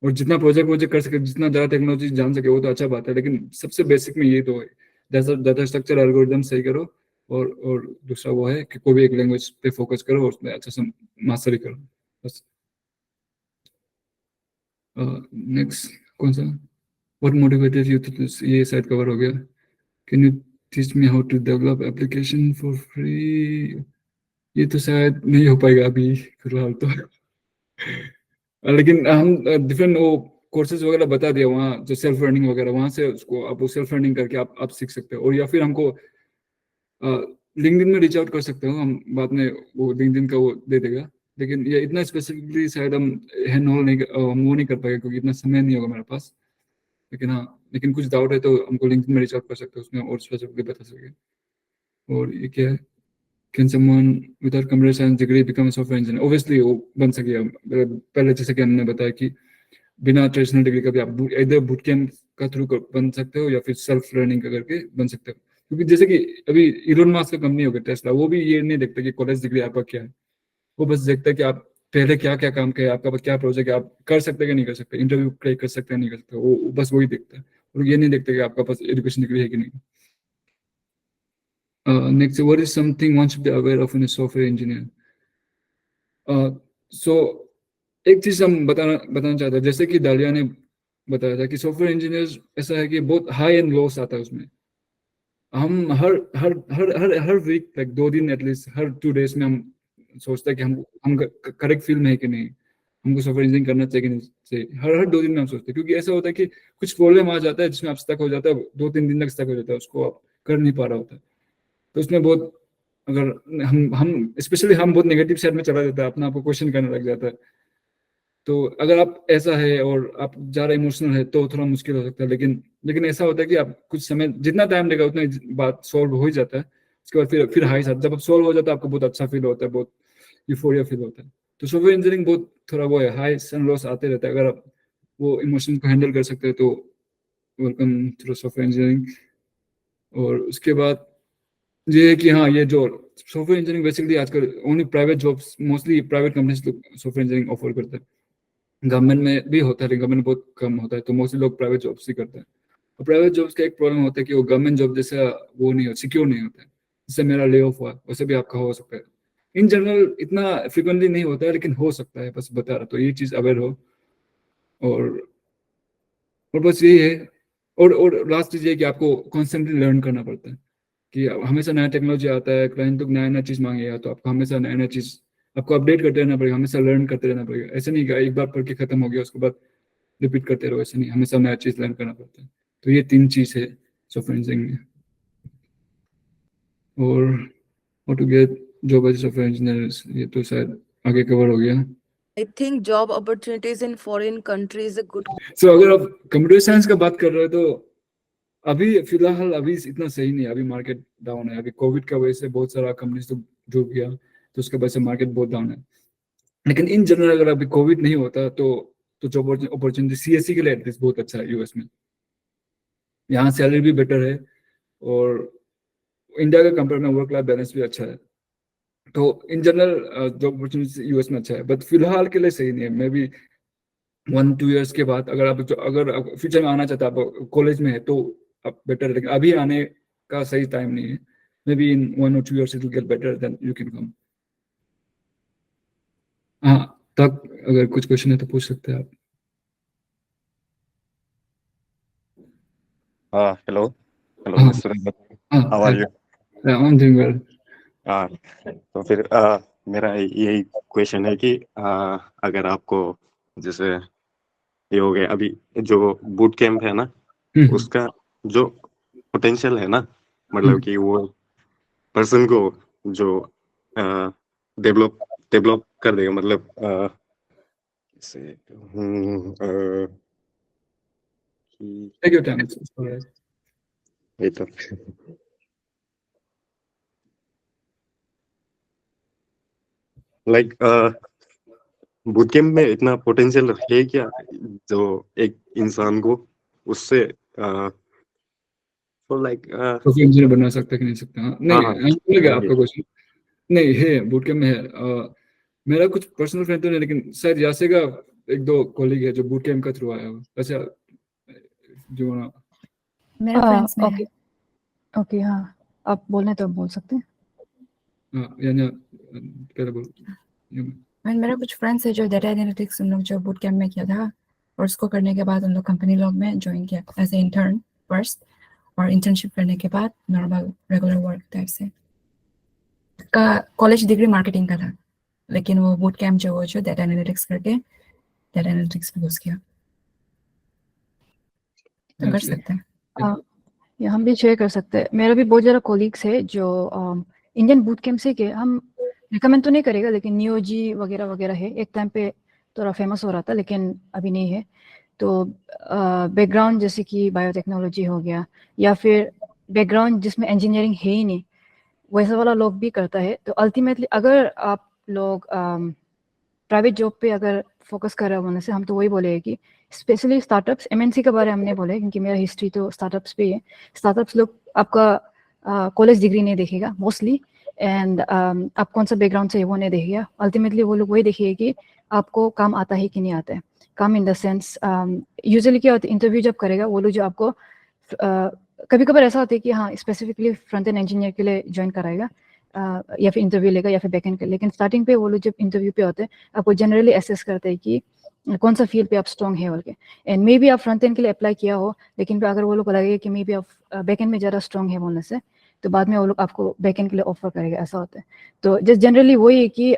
और जितना प्रोजेक्ट कर सके, जितना ज्यादा टेक्नोलॉजी जान सके वो तो अच्छा बात है, लेकिन सबसे बेसिक में ये तो है, डाटा स्ट्रक्चर एल्गोरिथम सही करो, और दूसरा वो है कि कोई भी एक लैंग्वेज पे फोकस करो और उसमें अच्छा से मास्टरी करो, बस। नेक्स्ट कौन सा, व्हाट मोटिवेटेड यू टू, ये साइड कवर हो गया। Can you teach me how to develop application for free, ये तो शायद नहीं हो पाएगा अभी फिलहाल तो। लेकिन हम डिफरेंट वो कोर्सेज वगैरह बता दिया वहाँ, जो सेल्फ लर्निंग वगैरह, वहाँ से उसको आप वो सेल्फ लर्निंग करके आप सीख सकते हो। और या फिर हमको लिंक्डइन में रीच आउट कर सकते हो, हम बाद में वो लिंक्डइन का वो दे देगा। लेकिन ये इतना स्पेसिफिकली शायद हम हैंड होल्ड नहीं हम वो नहीं कर पाएंगे, क्योंकि इतना समय नहीं होगा मेरे पास। लेकिन हाँ, लेकिन कुछ डाउट है तो हमको लिंक्डइन में रीच आउट कर सकते हो, उसमें और स्पेसिफिकली बता सके। और ये क्या है, can someone without computer science degree become software engineer? Obviously वो बन सके। पहले जैसे कि हमने बताया कि बिना ट्रेडिशनल डिग्री का भी आप इधर बूट कैंप का थ्रू बन सकते हो, या फिर सेल्फ लर्निंग करके बन सकते हो। क्योंकि जैसे कि अभी इलोन मस्क का कंपनी हो गया टेस्ला, वो भी ये नहीं देखता कि कॉलेज डिग्री आपका क्या है, वो बस देखता है कि आप पहले क्या क्या काम किया, आपका पास क्या प्रोजेक्ट है, आप कर सकते कि नहीं कर सकते, इंटरव्यू क्रैक कर सकते हैं नहीं कर सकते, वो बस वही देखता है, और ये नहीं देखते कि आपका पास एजुकेशन डिग्री है कि नहीं। Next, what is something one should be aware of in a software engineer. So एक चीज हम बताना चाहते हैं, जैसे कि दालिया ने बताया था कि सॉफ्टवेयर इंजीनियर ऐसा है कि बहुत हाई एंड लॉस आता है उसमें। हम हर हर हर हर हर वीक लाइक 2 दिन एटलीस्ट, हर 2 डेज में हम सोचते हैं कि हम करेक्ट फील्ड में है कि नहीं, हमको सॉफ्टवेयर इंजीनियरिंग करना चाहिए कि नहीं चाहिए। हर 2 दिन में हम सोचते हैं, क्योंकि ऐसा होता है कि कुछ प्रॉब्लम आ जाता है जिसमें आप स्टक हो जाता है, 2-3 दिन तक स्टक हो जाता है, उसको आप कर नहीं पा रहा होता है। तो उसमें बहुत, अगर हम स्पेशली हम बहुत नेगेटिव साइड में चला जाता है, अपना आपको क्वेश्चन करने लग जाता है। तो अगर आप ऐसा है और आप ज़्यादा इमोशनल है तो थोड़ा मुश्किल हो सकता है, लेकिन ऐसा होता है कि आप कुछ समय, जितना टाइम लेगा उतना बात सॉल्व हो ही जाता है। उसके बाद फिर हाई साथ जब आप सॉल्व हो जाता है, आपको बहुत अच्छा फील होता है, बहुत यूफोरिया फील होता है। तो सॉफ्टवेयर इंजीनियरिंग बहुत थोड़ा वो है, हाई एंड लॉस आते रहता है। अगर आप वो इमोशन को हैंडल कर सकते हैं तो वेलकम टू सॉफ्टवेयर इंजीनियरिंग। और उसके बाद ये है कि हाँ, ये जो सॉफ्टवेयर इंजीनियरिंग बेसिकली आजकल only private jobs, mostly private companies software engineering offer करते हैं। गवर्नमेंट में भी होता है, लेकिन गवर्नमेंट बहुत कम होता है, तो मोस्टली लोग प्राइवेट जॉब्स ही करते हैं। और प्राइवेट जॉब्स का एक प्रॉब्लम होता है कि वो गवर्नमेंट जॉब जैसा वो नहीं होता, सिक्योर नहीं होता है। जैसे मेरा ले ऑफ हुआ, वैसे भी आपका हो सकता है। इन जनरल इतना फ्रिक्वेंटली नहीं होता है, लेकिन हो सकता है, बस बता रहा, तो ये चीज़ अवेयर हो। और बस यही है। और लास्ट चीज़ ये कि आपको कॉन्स्टेंटली लर्न करना पड़ता है, कि हमेशा नया टेक्नोलॉजी आता है, क्लाइंट तो नया नया चीज़ मांगेगा, तो आपको हमेशा नया नया चीज़ आपको अपडेट करते रहना पड़ेगा, हमेशा लर्न करते रहना पड़ेगा। ऐसे नहीं कि एक बार पढ़ के खत्म हो गया उसके बाद रिपीट करते रहो, ऐसे नहीं, हमेशा नया चीज़ लर्न करना पड़ता है। तो ये 3 चीज़ है सॉफ्टवेयर इंजीनियरिंग में। और how to get job as software engineer, ये तो शायद आगे कवर हो गया। I think job opportunities in foreign countries is a good. सो अगर आप कंप्यूटर साइंस का बात कर रहे हो तो अभी फिलहाल अभी इतना सही नहीं है, अभी मार्केट डाउन है। अभी कोविड का वजह से बहुत सारा कंपनीज तो डूब गया, तो उसके वजह से मार्केट बहुत डाउन है। लेकिन इन जनरल अगर अभी कोविड नहीं होता तो जॉब अपॉर्चुनिटी सीएससी के लिए एटलीस्ट बहुत अच्छा है यूएस में। यहाँ सैलरी भी बेटर है और इंडिया के कंपेयर में वर्क लाइफ बैलेंस भी अच्छा है। तो in general job opportunity US में अच्छा है, बट फिलहाल के लिए सही नहीं है। मे बी 1-2 ईयर्स के बाद अगर अगर फ्यूचर में आना चाहते हैं, आप कॉलेज में है तो आप बेटर है, लेकिन अभी आने का सही टाइम नहीं है। May be in 1 or 2 years it will get better, then you can come. हाँ, तक अगर कुछ क्वेश्चन है तो पूछ सकते हैं आप। Hello, हाँ, Mr. Rahmat. हाँ, How are you? I'm doing well. तो फिर मेरा यही क्वेश्चन है कि अगर आपको जैसे ये हो गया अभी जो बूट कैंप है ना, उसका जो पोटेंशियल है ना, मतलब कि वो पर्सन को जो डेवलप कर देगा, मतलब कैसे Take your time. It's all right. ये तो लाइक बूट कैंप में इतना पोटेंशियल है क्या जो एक इंसान को उससे तो लाइक सॉफ्टवेयर इंजीनियर बना सकता है कि नहीं सकता? हाँ, नहीं बोलेगा आपका क्वेश्चन। नहीं है, बूट कैंप में है। मेरा कुछ पर्सनल फ्रेंड तो नहीं, लेकिन शायद यासे का 1-2 कॉलीग है जो बूट कैंप का थ्रू आया हो। अच्छा, जो ना मेरे फ्रेंड्स में है। ओके ओके, हाँ, आप बोलने तो बोल सकते हैं। हाँ, या पहले बोल। मेरा कुछ फ्रेंड्स है जो डेटा एनालिटिक्स उन लोग जो बूट कैंप में किया था, और उसको करने के बाद उन लोग कंपनी लोग में ज्वाइन किया एज ए इंटर्न फर्स्ट, और इंटर्नशिप करने के बाद नॉर्मल रेगुलर वर्क टाइप से। का कॉलेज डिग्री मार्केटिंग का था, लेकिन वो बूट कैंप जो डेटा एनालिटिक्स करके डेटा एनालिटिक्स में घुस गया। तो कर सकते हैं। या हम भी शेयर कर सकते हैं। मेरा भी बहुत ज़्यादा कोलीग्स है जो इंडियन बूट कैंप से के, हम रिकमेंड तो नहीं करेगा, लेकिन नियोजी वगैरह वगैरह है। एक टाइम पे थोड़ा फेमस हो रहा था, लेकिन अभी नहीं है। तो बैकग्राउंड जैसे कि बायोटेक्नोलॉजी हो गया, या फिर बैकग्राउंड जिसमें इंजीनियरिंग है ही नहीं, वैसा वाला लोग भी करता है। तो अल्टीमेटली अगर आप लोग प्राइवेट जॉब पे अगर फोकस कर रहे होने से, हम तो वही बोलेंगे कि स्पेशली स्टार्टअप्स, एमएनसी के बारे में हमने बोले, क्योंकि मेरा हिस्ट्री तो स्टार्टअप्स पे है। स्टार्टअप्स लोग आपका कॉलेज डिग्री नहीं देखेगा मोस्टली, एंड आप कौन सा बैकग्राउंड से वो नहीं देखिएगा, अल्टीमेटली वो लोग वही देखिए कि आपको काम आता है कि नहीं आता है। काम इन द सेंस यूजुअली क्या होता है, इंटरव्यू जब करेगा वो लोग जो आपको कभी कभार ऐसा होता है कि हाँ स्पेसिफिकली फ्रंट एंड इंजीनियर के लिए ज्वाइन कराएगा या फिर इंटरव्यू लेगा या फिर बैकएंड के, लेकिन स्टार्टिंग पे वो लोग जब इंटरव्यू पे होते हैं आपको जनरली एसेस करते हैं कि कौन सा फील्ड पे आप स्ट्रॉन्ग है बोल के। एंड मे बी आप फ्रंट एंड के लिए अप्लाई किया हो, लेकिन फिर अगर वो लोग को लगेगा कि मे बी आप बैकएंड में ज़्यादा स्ट्रॉन्ग है बोलने से, तो बाद में वो लोग आपको बैकएंड के लिए ऑफर करेगा, ऐसा होता है। तो जस्ट जनरली वही है कि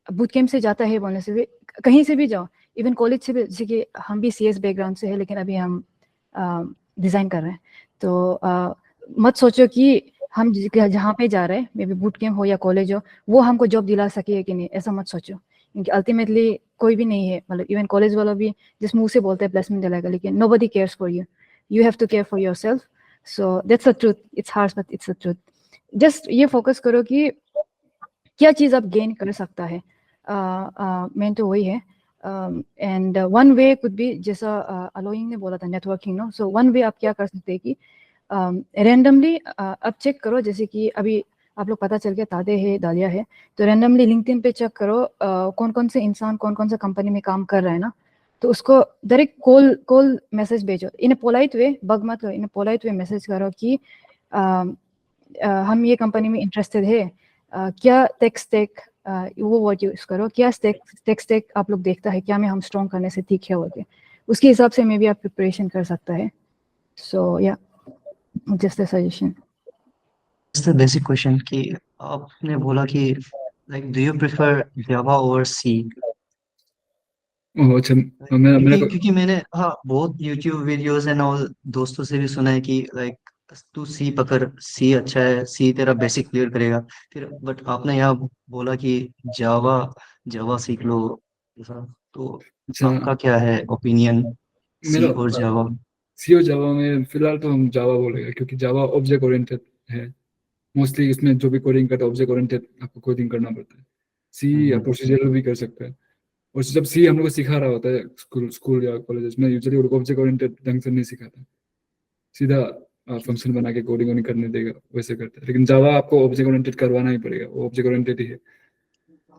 बूट कैंप से जाता है बोलने से भी, कहीं से भी जाओ, इवन कॉलेज से भी, जैसे कि हम भी CS बैकग्राउंड से है लेकिन अभी हम डिज़ाइन कर रहे हैं, तो मत सोचो कि हम जहाँ पे जा रहे हैं मे बी बूट कैंप हो या कॉलेज हो वो हमको जॉब दिला सके कि नहीं, ऐसा मत सोचो, क्योंकि अल्टीमेटली कोई भी नहीं है, मतलब इवन कॉलेज वाला भी जिस मुंह से बोलते हैं प्लेसमेंट दिलाएगा, लेकिन nobody cares for you, you have to care for yourself. So that's the truth, it's harsh but it's the truth. Just ये फोकस करो कि क्या चीज़ आप गेन कर सकता है, मेन तो वही है। And one way could be, जैसा अलोइंग ने बोला था networking, no, so one way आप क्या कर सकते हैं कि रैंडमली अब चेक करो, जैसे कि अभी आप लोग पता चल गया तादे है दालिया है, तो रैंडमली लिंक्डइन पे चेक करो कौन कौन से इंसान कौन कौन सा कंपनी में काम कर रहा है ना, तो उसको डायरेक्ट कॉल मैसेज भेजो इन पोलाइट वे, बग मत इन पोलाइट वे मैसेज करो कि हम ये कंपनी में इंटरेस्टेड है, क्या टेक स्टैक, वो वर्ड यूज करो, क्या टेक स्टैक आप लोग देखता है, क्या में हम स्ट्रॉन्ग करने से ठीक है बोलते, उसके हिसाब से मे बी आप प्रिपरेशन कर सकता है। सो या just a suggestion. Just a basic question कि आपने बोला कि like do you prefer Java over C? ओह अच्छा, मेरा क्योंकि मैंने हाँ बहुत YouTube वीडियोस एंड ऑल दोस्तों से भी सुना है कि लाइक तू सी पकड़, सी अच्छा है, सी तेरा बेसिक क्लियर करेगा, फिर बट आपने यहाँ बोला कि जावा जावा सीख लो ऐसा, तो अच्छा आपका क्या है ओपिनियन सी मेरा और जावा? सी और जावा में फिलहाल तो हम जावा बोलेगा, क्योंकि जावा ऑब्जेक्ट ओरिएंटेड है मोस्टली, इसमें जो भी कोडिंग करता है ऑब्जेक्ट ओरिएंटेड आपको कोडिंग करना पड़ता है। सी या प्रोसीजरल भी कर सकता है, और जब सी हम लोग को सिखा रहा होता है स्कूल या कॉलेज में, यूजुअली ऑब्जेक्ट ओरिएंटेड ढंग से नहीं सिखाता, सीधा फंक्शन बना के कोडिंग नहीं करने देगा, वैसे करता है। लेकिन जावा आपको ऑब्जेक्ट ओरिएंटेड करवाना ही पड़ेगा, वो ऑब्जेक्ट ओरिएंटेड ही है।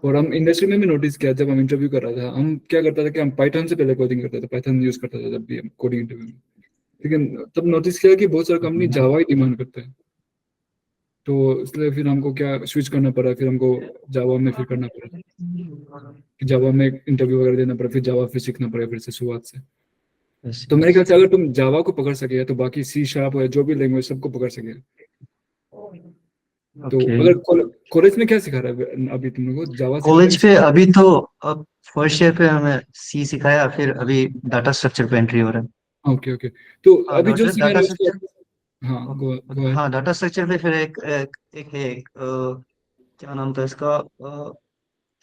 और हम इंडस्ट्री में भी नोटिस किया, जब हम इंटरव्यू कर रहा था, हम क्या करता था कि हम पाइथन से पहले कोडिंग करते थे, पाइथन यूज करता था जब भी हम कोडिंग इंटरव्यू में, लेकिन तब नोटिस किया कि बहुत सारे कंपनी जावा ही डिमांड करते हैं, तो इसलिए फिर हमको क्या स्विच करना पड़ा, फिर हमको जावा में फिर करना पड़ा कि जावा में इंटरव्यू वगैरह देना पड़ा, फिर जावा फिर सीखना पड़ा फिर से शुरुआत से। तो मेरे ख्याल से अगर तुम जावा को पकड़ सके तो बाकी सी शार्प या जो भी लैंग्वेज सबको पकड़ सके। तो ओके, अगर कॉलेज में क्या सिखा रहा है अभी तुम लोग को, जावा कॉलेज पे अभी तो अब फर्स्ट ईयर पे हमें सी सिखाया, फिर अभी डाटा स्ट्रक्चर पे एंट्री हो रहा है। ओके ओके, तो हाँ अभी जो सिखा डाटा रहे हो स्ट्रक्चर, हाँ गो अहेड। हाँ डाटा स्ट्रक्चर पे फिर एक है क्या नाम था इसका,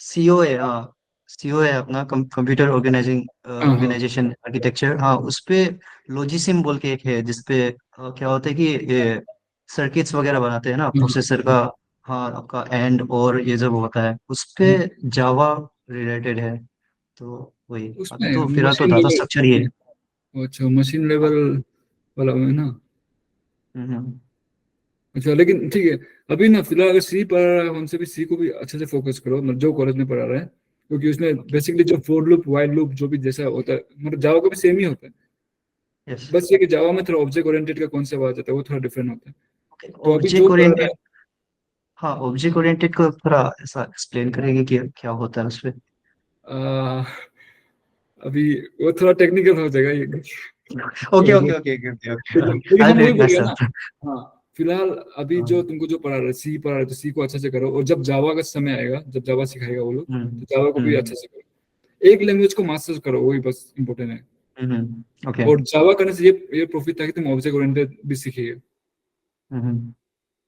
सीओए, हाँ सीओए अपना कंप्यूटर ऑर्गेनाइजिंग हाँ हाँ ऑर्गेनाइजेशन आर्किटेक्चर, हाँ उस पे लॉजिसिम बोल के एक है जिसपे क्या होता है कि ये सर्किट्स वगैरह बनाते हैं ना प्रोसेसर का, हाँ आपका एंड और ये जब होता है उस पे जावा रिलेटेड है, तो वही अभी उसमें तो फिलहाल तो मशीन डाटा लेवल, स्ट्रक्चर ही है। अच्छा मशीन लेवल वाला है ना। हम्म। अच्छा लेकिन ठीक है, अभी ना फिलहाल अगर सी पढ़ा रहा है हमसे भी सी को भी अच्छे से फोकस करो, मतलब जो कॉलेज में पढ़ा रहा है, क्योंकि उसमें बेसिकली जो फोर लूप वाइल लूप जो भी जैसा होता है, मतलब जावा का भी सेम ही होता है, यस, बस ये कि जावा में थोड़ा ऑब्जेक्ट ओरिएंटेड का कॉन्सेप्ट आ जाता है, वो थोड़ा डिफरेंट होता है। तो अभी जो ऑब्जेक्ट पढ़ा रहा है ओरिएंटेड, हाँ ऑब्जेक्ट ओरिएंटेड को थोड़ा ऐसा एक्सप्लेन करेंगे कि क्या होता है उसपे? आ, अभी वो थोड़ा टेक्निकल हो जाएगा ये, ओके तो ओके ओके ओके ओके, लेकिन आई हम वही मेक बोल माय रहे हैं ना। सेल्फ। हाँ फिलहाल अभी जो तुमको जो पढ़ा रहे हैं सी पढ़ा रहे तो सी को अच्छे से करो, और जब जावा का समय आएगा, जब जावा सिखाएगा वो लोग, तो जावा को भी अच्छे से करो, एक लैंग्वेज को मास्टर करो, वही बस इंपॉर्टेंट है। ओके। और जावा करने से ये प्रॉफिट था कि तुम ऑब्जेक्ट ओरिएंटेड भी सीखिए,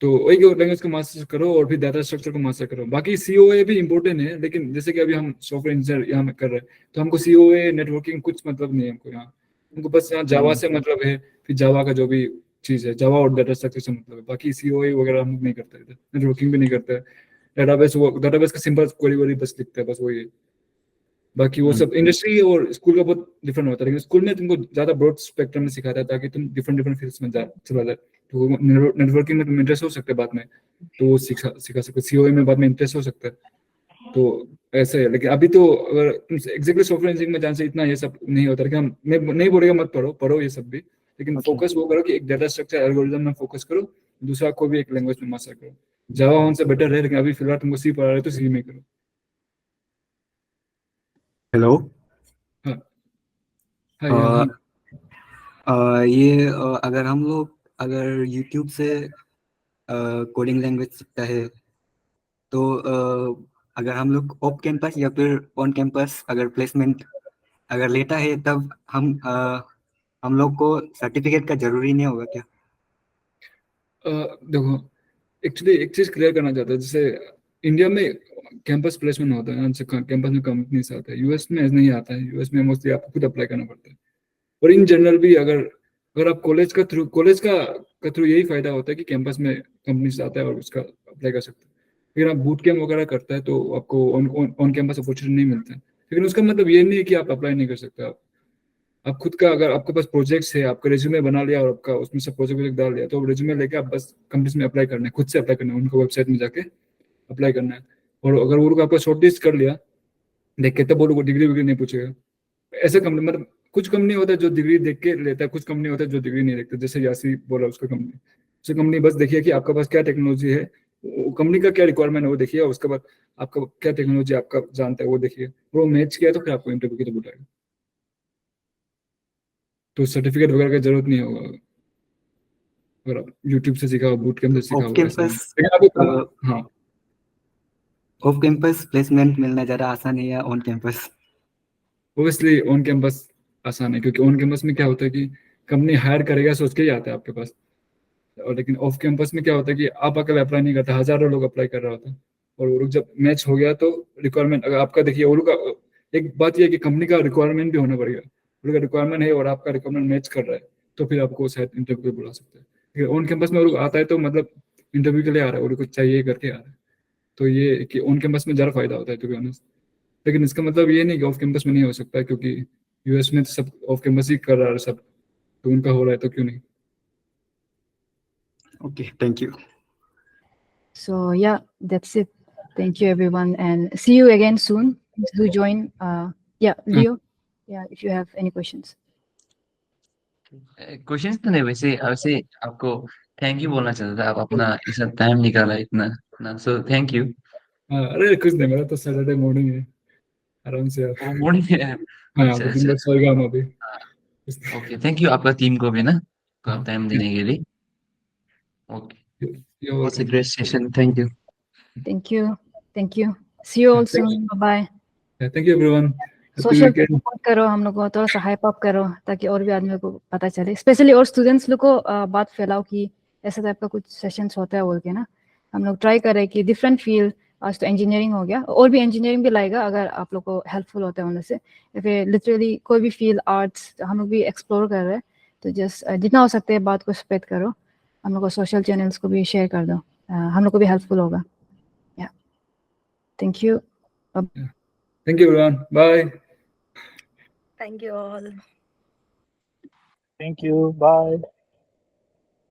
तो वही लैंग्वेज को मास्टर करो और फिर डाटा स्ट्रक्चर को मास्टर करो। बाकी सीओए भी इंपॉर्टेंट है, लेकिन जैसे कि अभी हम सॉफ्टवेयर इंजीनियर यहाँ कर रहे हैं, तो हमको सीओए नेटवर्किंग कुछ मतलब नहीं है हमको यहाँ, हमको बस यहाँ जावा से मतलब है, फिर जावा का जो भी चीज है जावा और डाटा स्ट्रक्चर से मतलब है, बाकी सीओए वगैरह हम नहीं करते, नेटवर्किंग भी नहीं करते, डाटाबेस का सिंपल क्वेरी वरी बस लिखते हैं, बस वही है। बाकी वो सब इंडस्ट्री और स्कूल का बहुत डिफरेंट होता है, लेकिन स्कूल में तुमको ज्यादा ब्रॉड स्पेक्ट्रम में सिखाता है ताकि तुम डिफरेंट डिफरेंट फील्ड्स में चला जाए, तो नेटवर्किंग में इंटरेस्ट हो सकता है बाद में, तो वो सिखा सकते, सीओए में बाद में इंटरेस्ट हो सकता है, तो ऐसे है। लेकिन अभी तो अगर तुम एग्जैक्टली सॉफ्टवेयर इंजीनियरिंग में जाने से इतना ये सब नहीं होता, लेकिन हम मैं नहीं बोलेगा मत पढ़ो ये सब भी, लेकिन Okay. फोकस वो करो कि एक डाटा स्ट्रक्चर एल्गोरिथम में फोकस करो, दूसरा कोई भी एक लैंग्वेज में मास्टर करो। जावा उनसे बेटर है, लेकिन अभी फिलहाल तुमको सी पढ़ा रहे हो तो सी में करो। हेलो। हाँ हाँ हाँ। ये अगर हम लोग अगर YouTube से कोडिंग लैंग्वेज सीखता है तो अगर हम लोग ऑफ कैंपस या फिर ऑन कैंपस अगर प्लेसमेंट अगर लेता है तब हम लोग को सर्टिफिकेट का जरूरी नहीं होगा क्या? देखो एक्चुअली एक चीज क्लियर करना चाहता हूँ, जैसे इंडिया में कैंपस प्लेसमेंट होता है, कैंपस में कंपनी से आता है, यूएस में ऐसा नहीं आता है। यूएस में मोस्टली आपको खुद अप्लाई करना पड़ता है। और इन जनरल भी अगर आप कॉलेज का थ्रू यही फायदा होता है कि कैंपस में कंपनी से आता है और उसका अप्लाई कर सकते हैं। लेकिन आप बूट कैंप वगैरह करता है तो आपको ऑन कैंपस अपॉर्चुनिटी नहीं मिलता है। लेकिन उसका मतलब ये नहीं है कि आप अप्लाई नहीं कर सकते। आप खुद का अगर आपके पास प्रोजेक्ट्स है, आपका रेज्यूमे बना लिया और आपका उसमें सब प्रोजेक्ट डाल दिया, तो रेज्यूमे लेके आप बस कंपनी में अप्लाई करना है, खुद से अप्लाई करना है, उनको वेबसाइट में जाके अप्लाई करना है। और अगर वो लोग आपका शॉर्टलिस्ट कर लिया देख के, तब वो लोग डिग्री विग्री नहीं पूछेगा। ऐसे कंपनी मतलब कुछ कंपनी होता है जो डिग्री देख के लेता है, कुछ कंपनी होता है जो डिग्री नहीं देखते, जैसे यासी बोला उसका कंपनी। उसकी कंपनी बस देखिए कि आपके पास क्या टेक्नोलॉजी है, कंपनी का क्या रिक्वायरमेंट है वो देखिए, और उसके बाद आपका क्या टेक्नोलॉजी आपका जानता है वो देखिए, वो मैच किया तो फिर आपको इंटरव्यू के लिए बुलाएगा। तो सर्टिफिकेट वगैरह की जरूरत नहीं होगा अगर आप यूट्यूब से सीखा हो, बूट कैंप से सीखा ऑफ हो, ऐसा नहीं। कैंपस लेकिन आपको हाँ ऑफ कैंपस प्लेसमेंट मिलना ज़्यादा आसान है या on campus? Obviously on campus आसान है, क्योंकि ऑन कैंपस में क्या होता है कि कंपनी हायर करेगा सोच के ही आता है आपके पास। और लेकिन ऑफ कैंपस में क्या होता है कि आप अकेले अप्लाई नहीं करते, हजारों लोग अप्लाई कर रहा होता है। और वो लोग जब मैच हो गया तो रिक्वायरमेंट अगर आपका देखिए, वो लोग का एक बात यह है कि कंपनी का रिक्वायरमेंट भी होना पड़ेगा। वो लोग का रिक्वायरमेंट है और आपका रिक्वायरमेंट मैच कर रहा है, तो फिर आपको शायद इंटरव्यू पे बुला सकते हैं। लेकिन ऑन कैंपस में वो लोग आता है तो मतलब इंटरव्यू के लिए आ रहा है, वो लोग कुछ चाहिए करके आ रहा है। तो ये कि ऑन कैंपस में ज़्यादा फायदा होता है, टू बी ऑनेस्ट। लेकिन इसका मतलब ये नहीं कि ऑफ कैंपस में नहीं हो सकता है, क्योंकि यूएस में तो सब ऑफ कैंपस ही कर रहा है सब, तो उनका हो रहा है तो क्यों नहीं। Okay, thank you. So yeah, that's it. Thank you everyone, and see you again soon. Do join. Yeah, Leo. Yeah, if you have any questions. Question तो नहीं, वैसे वैसे आपको थैंक यू बोलना चाहता था, आप अपना इतना टाइम निकाला इतना ना, सो थैंक यू। हाँ, अरे कुछ नहीं, मेरा तो सैटरडे मॉर्निंग है, आराम से आप। वो मॉर्निंग है। हाँ, अच्छा अभी दिन अच्छा, भर सोएगा हम अभी। ओके, थैंक यू आपका टीम को भी ना टाइम देने के लिए। Okay, You're was a welcome. Great session, thank you. Thank you. Thank you. See you all Thank soon. Bye bye. Thank you everyone. Happy social weekend. करो, हम लोग को थोड़ा सा हाइप अप करो ताकि और भी आदमियों को पता चले, स्पेशली और स्टूडेंट्स लोग को बात फैलाओ कि ऐसा टाइप का कुछ सेशंस होता है बोल के ना। हम लोग ट्राई करें कि डिफरेंट फील्ड, आज तो इंजीनियरिंग हो गया, और भी इंजीनियरिंग भी लाएगा अगर आप लोग को हेल्पफुल होता है उनमें से, या फिर लिटरली कोई भी फील्ड, आर्ट्स हम लोग भी एक्सप्लोर कर रहे हैं। तो जस्ट जितना हो सकता है बात को स्प्रेड करो, हम लोग को सोशल चैनल्स को भी शेयर कर दो, हम लोग को भी हेल्पफुल होगा। या thank you. Thank you everyone. Bye. Thank you all. Thank you. Bye.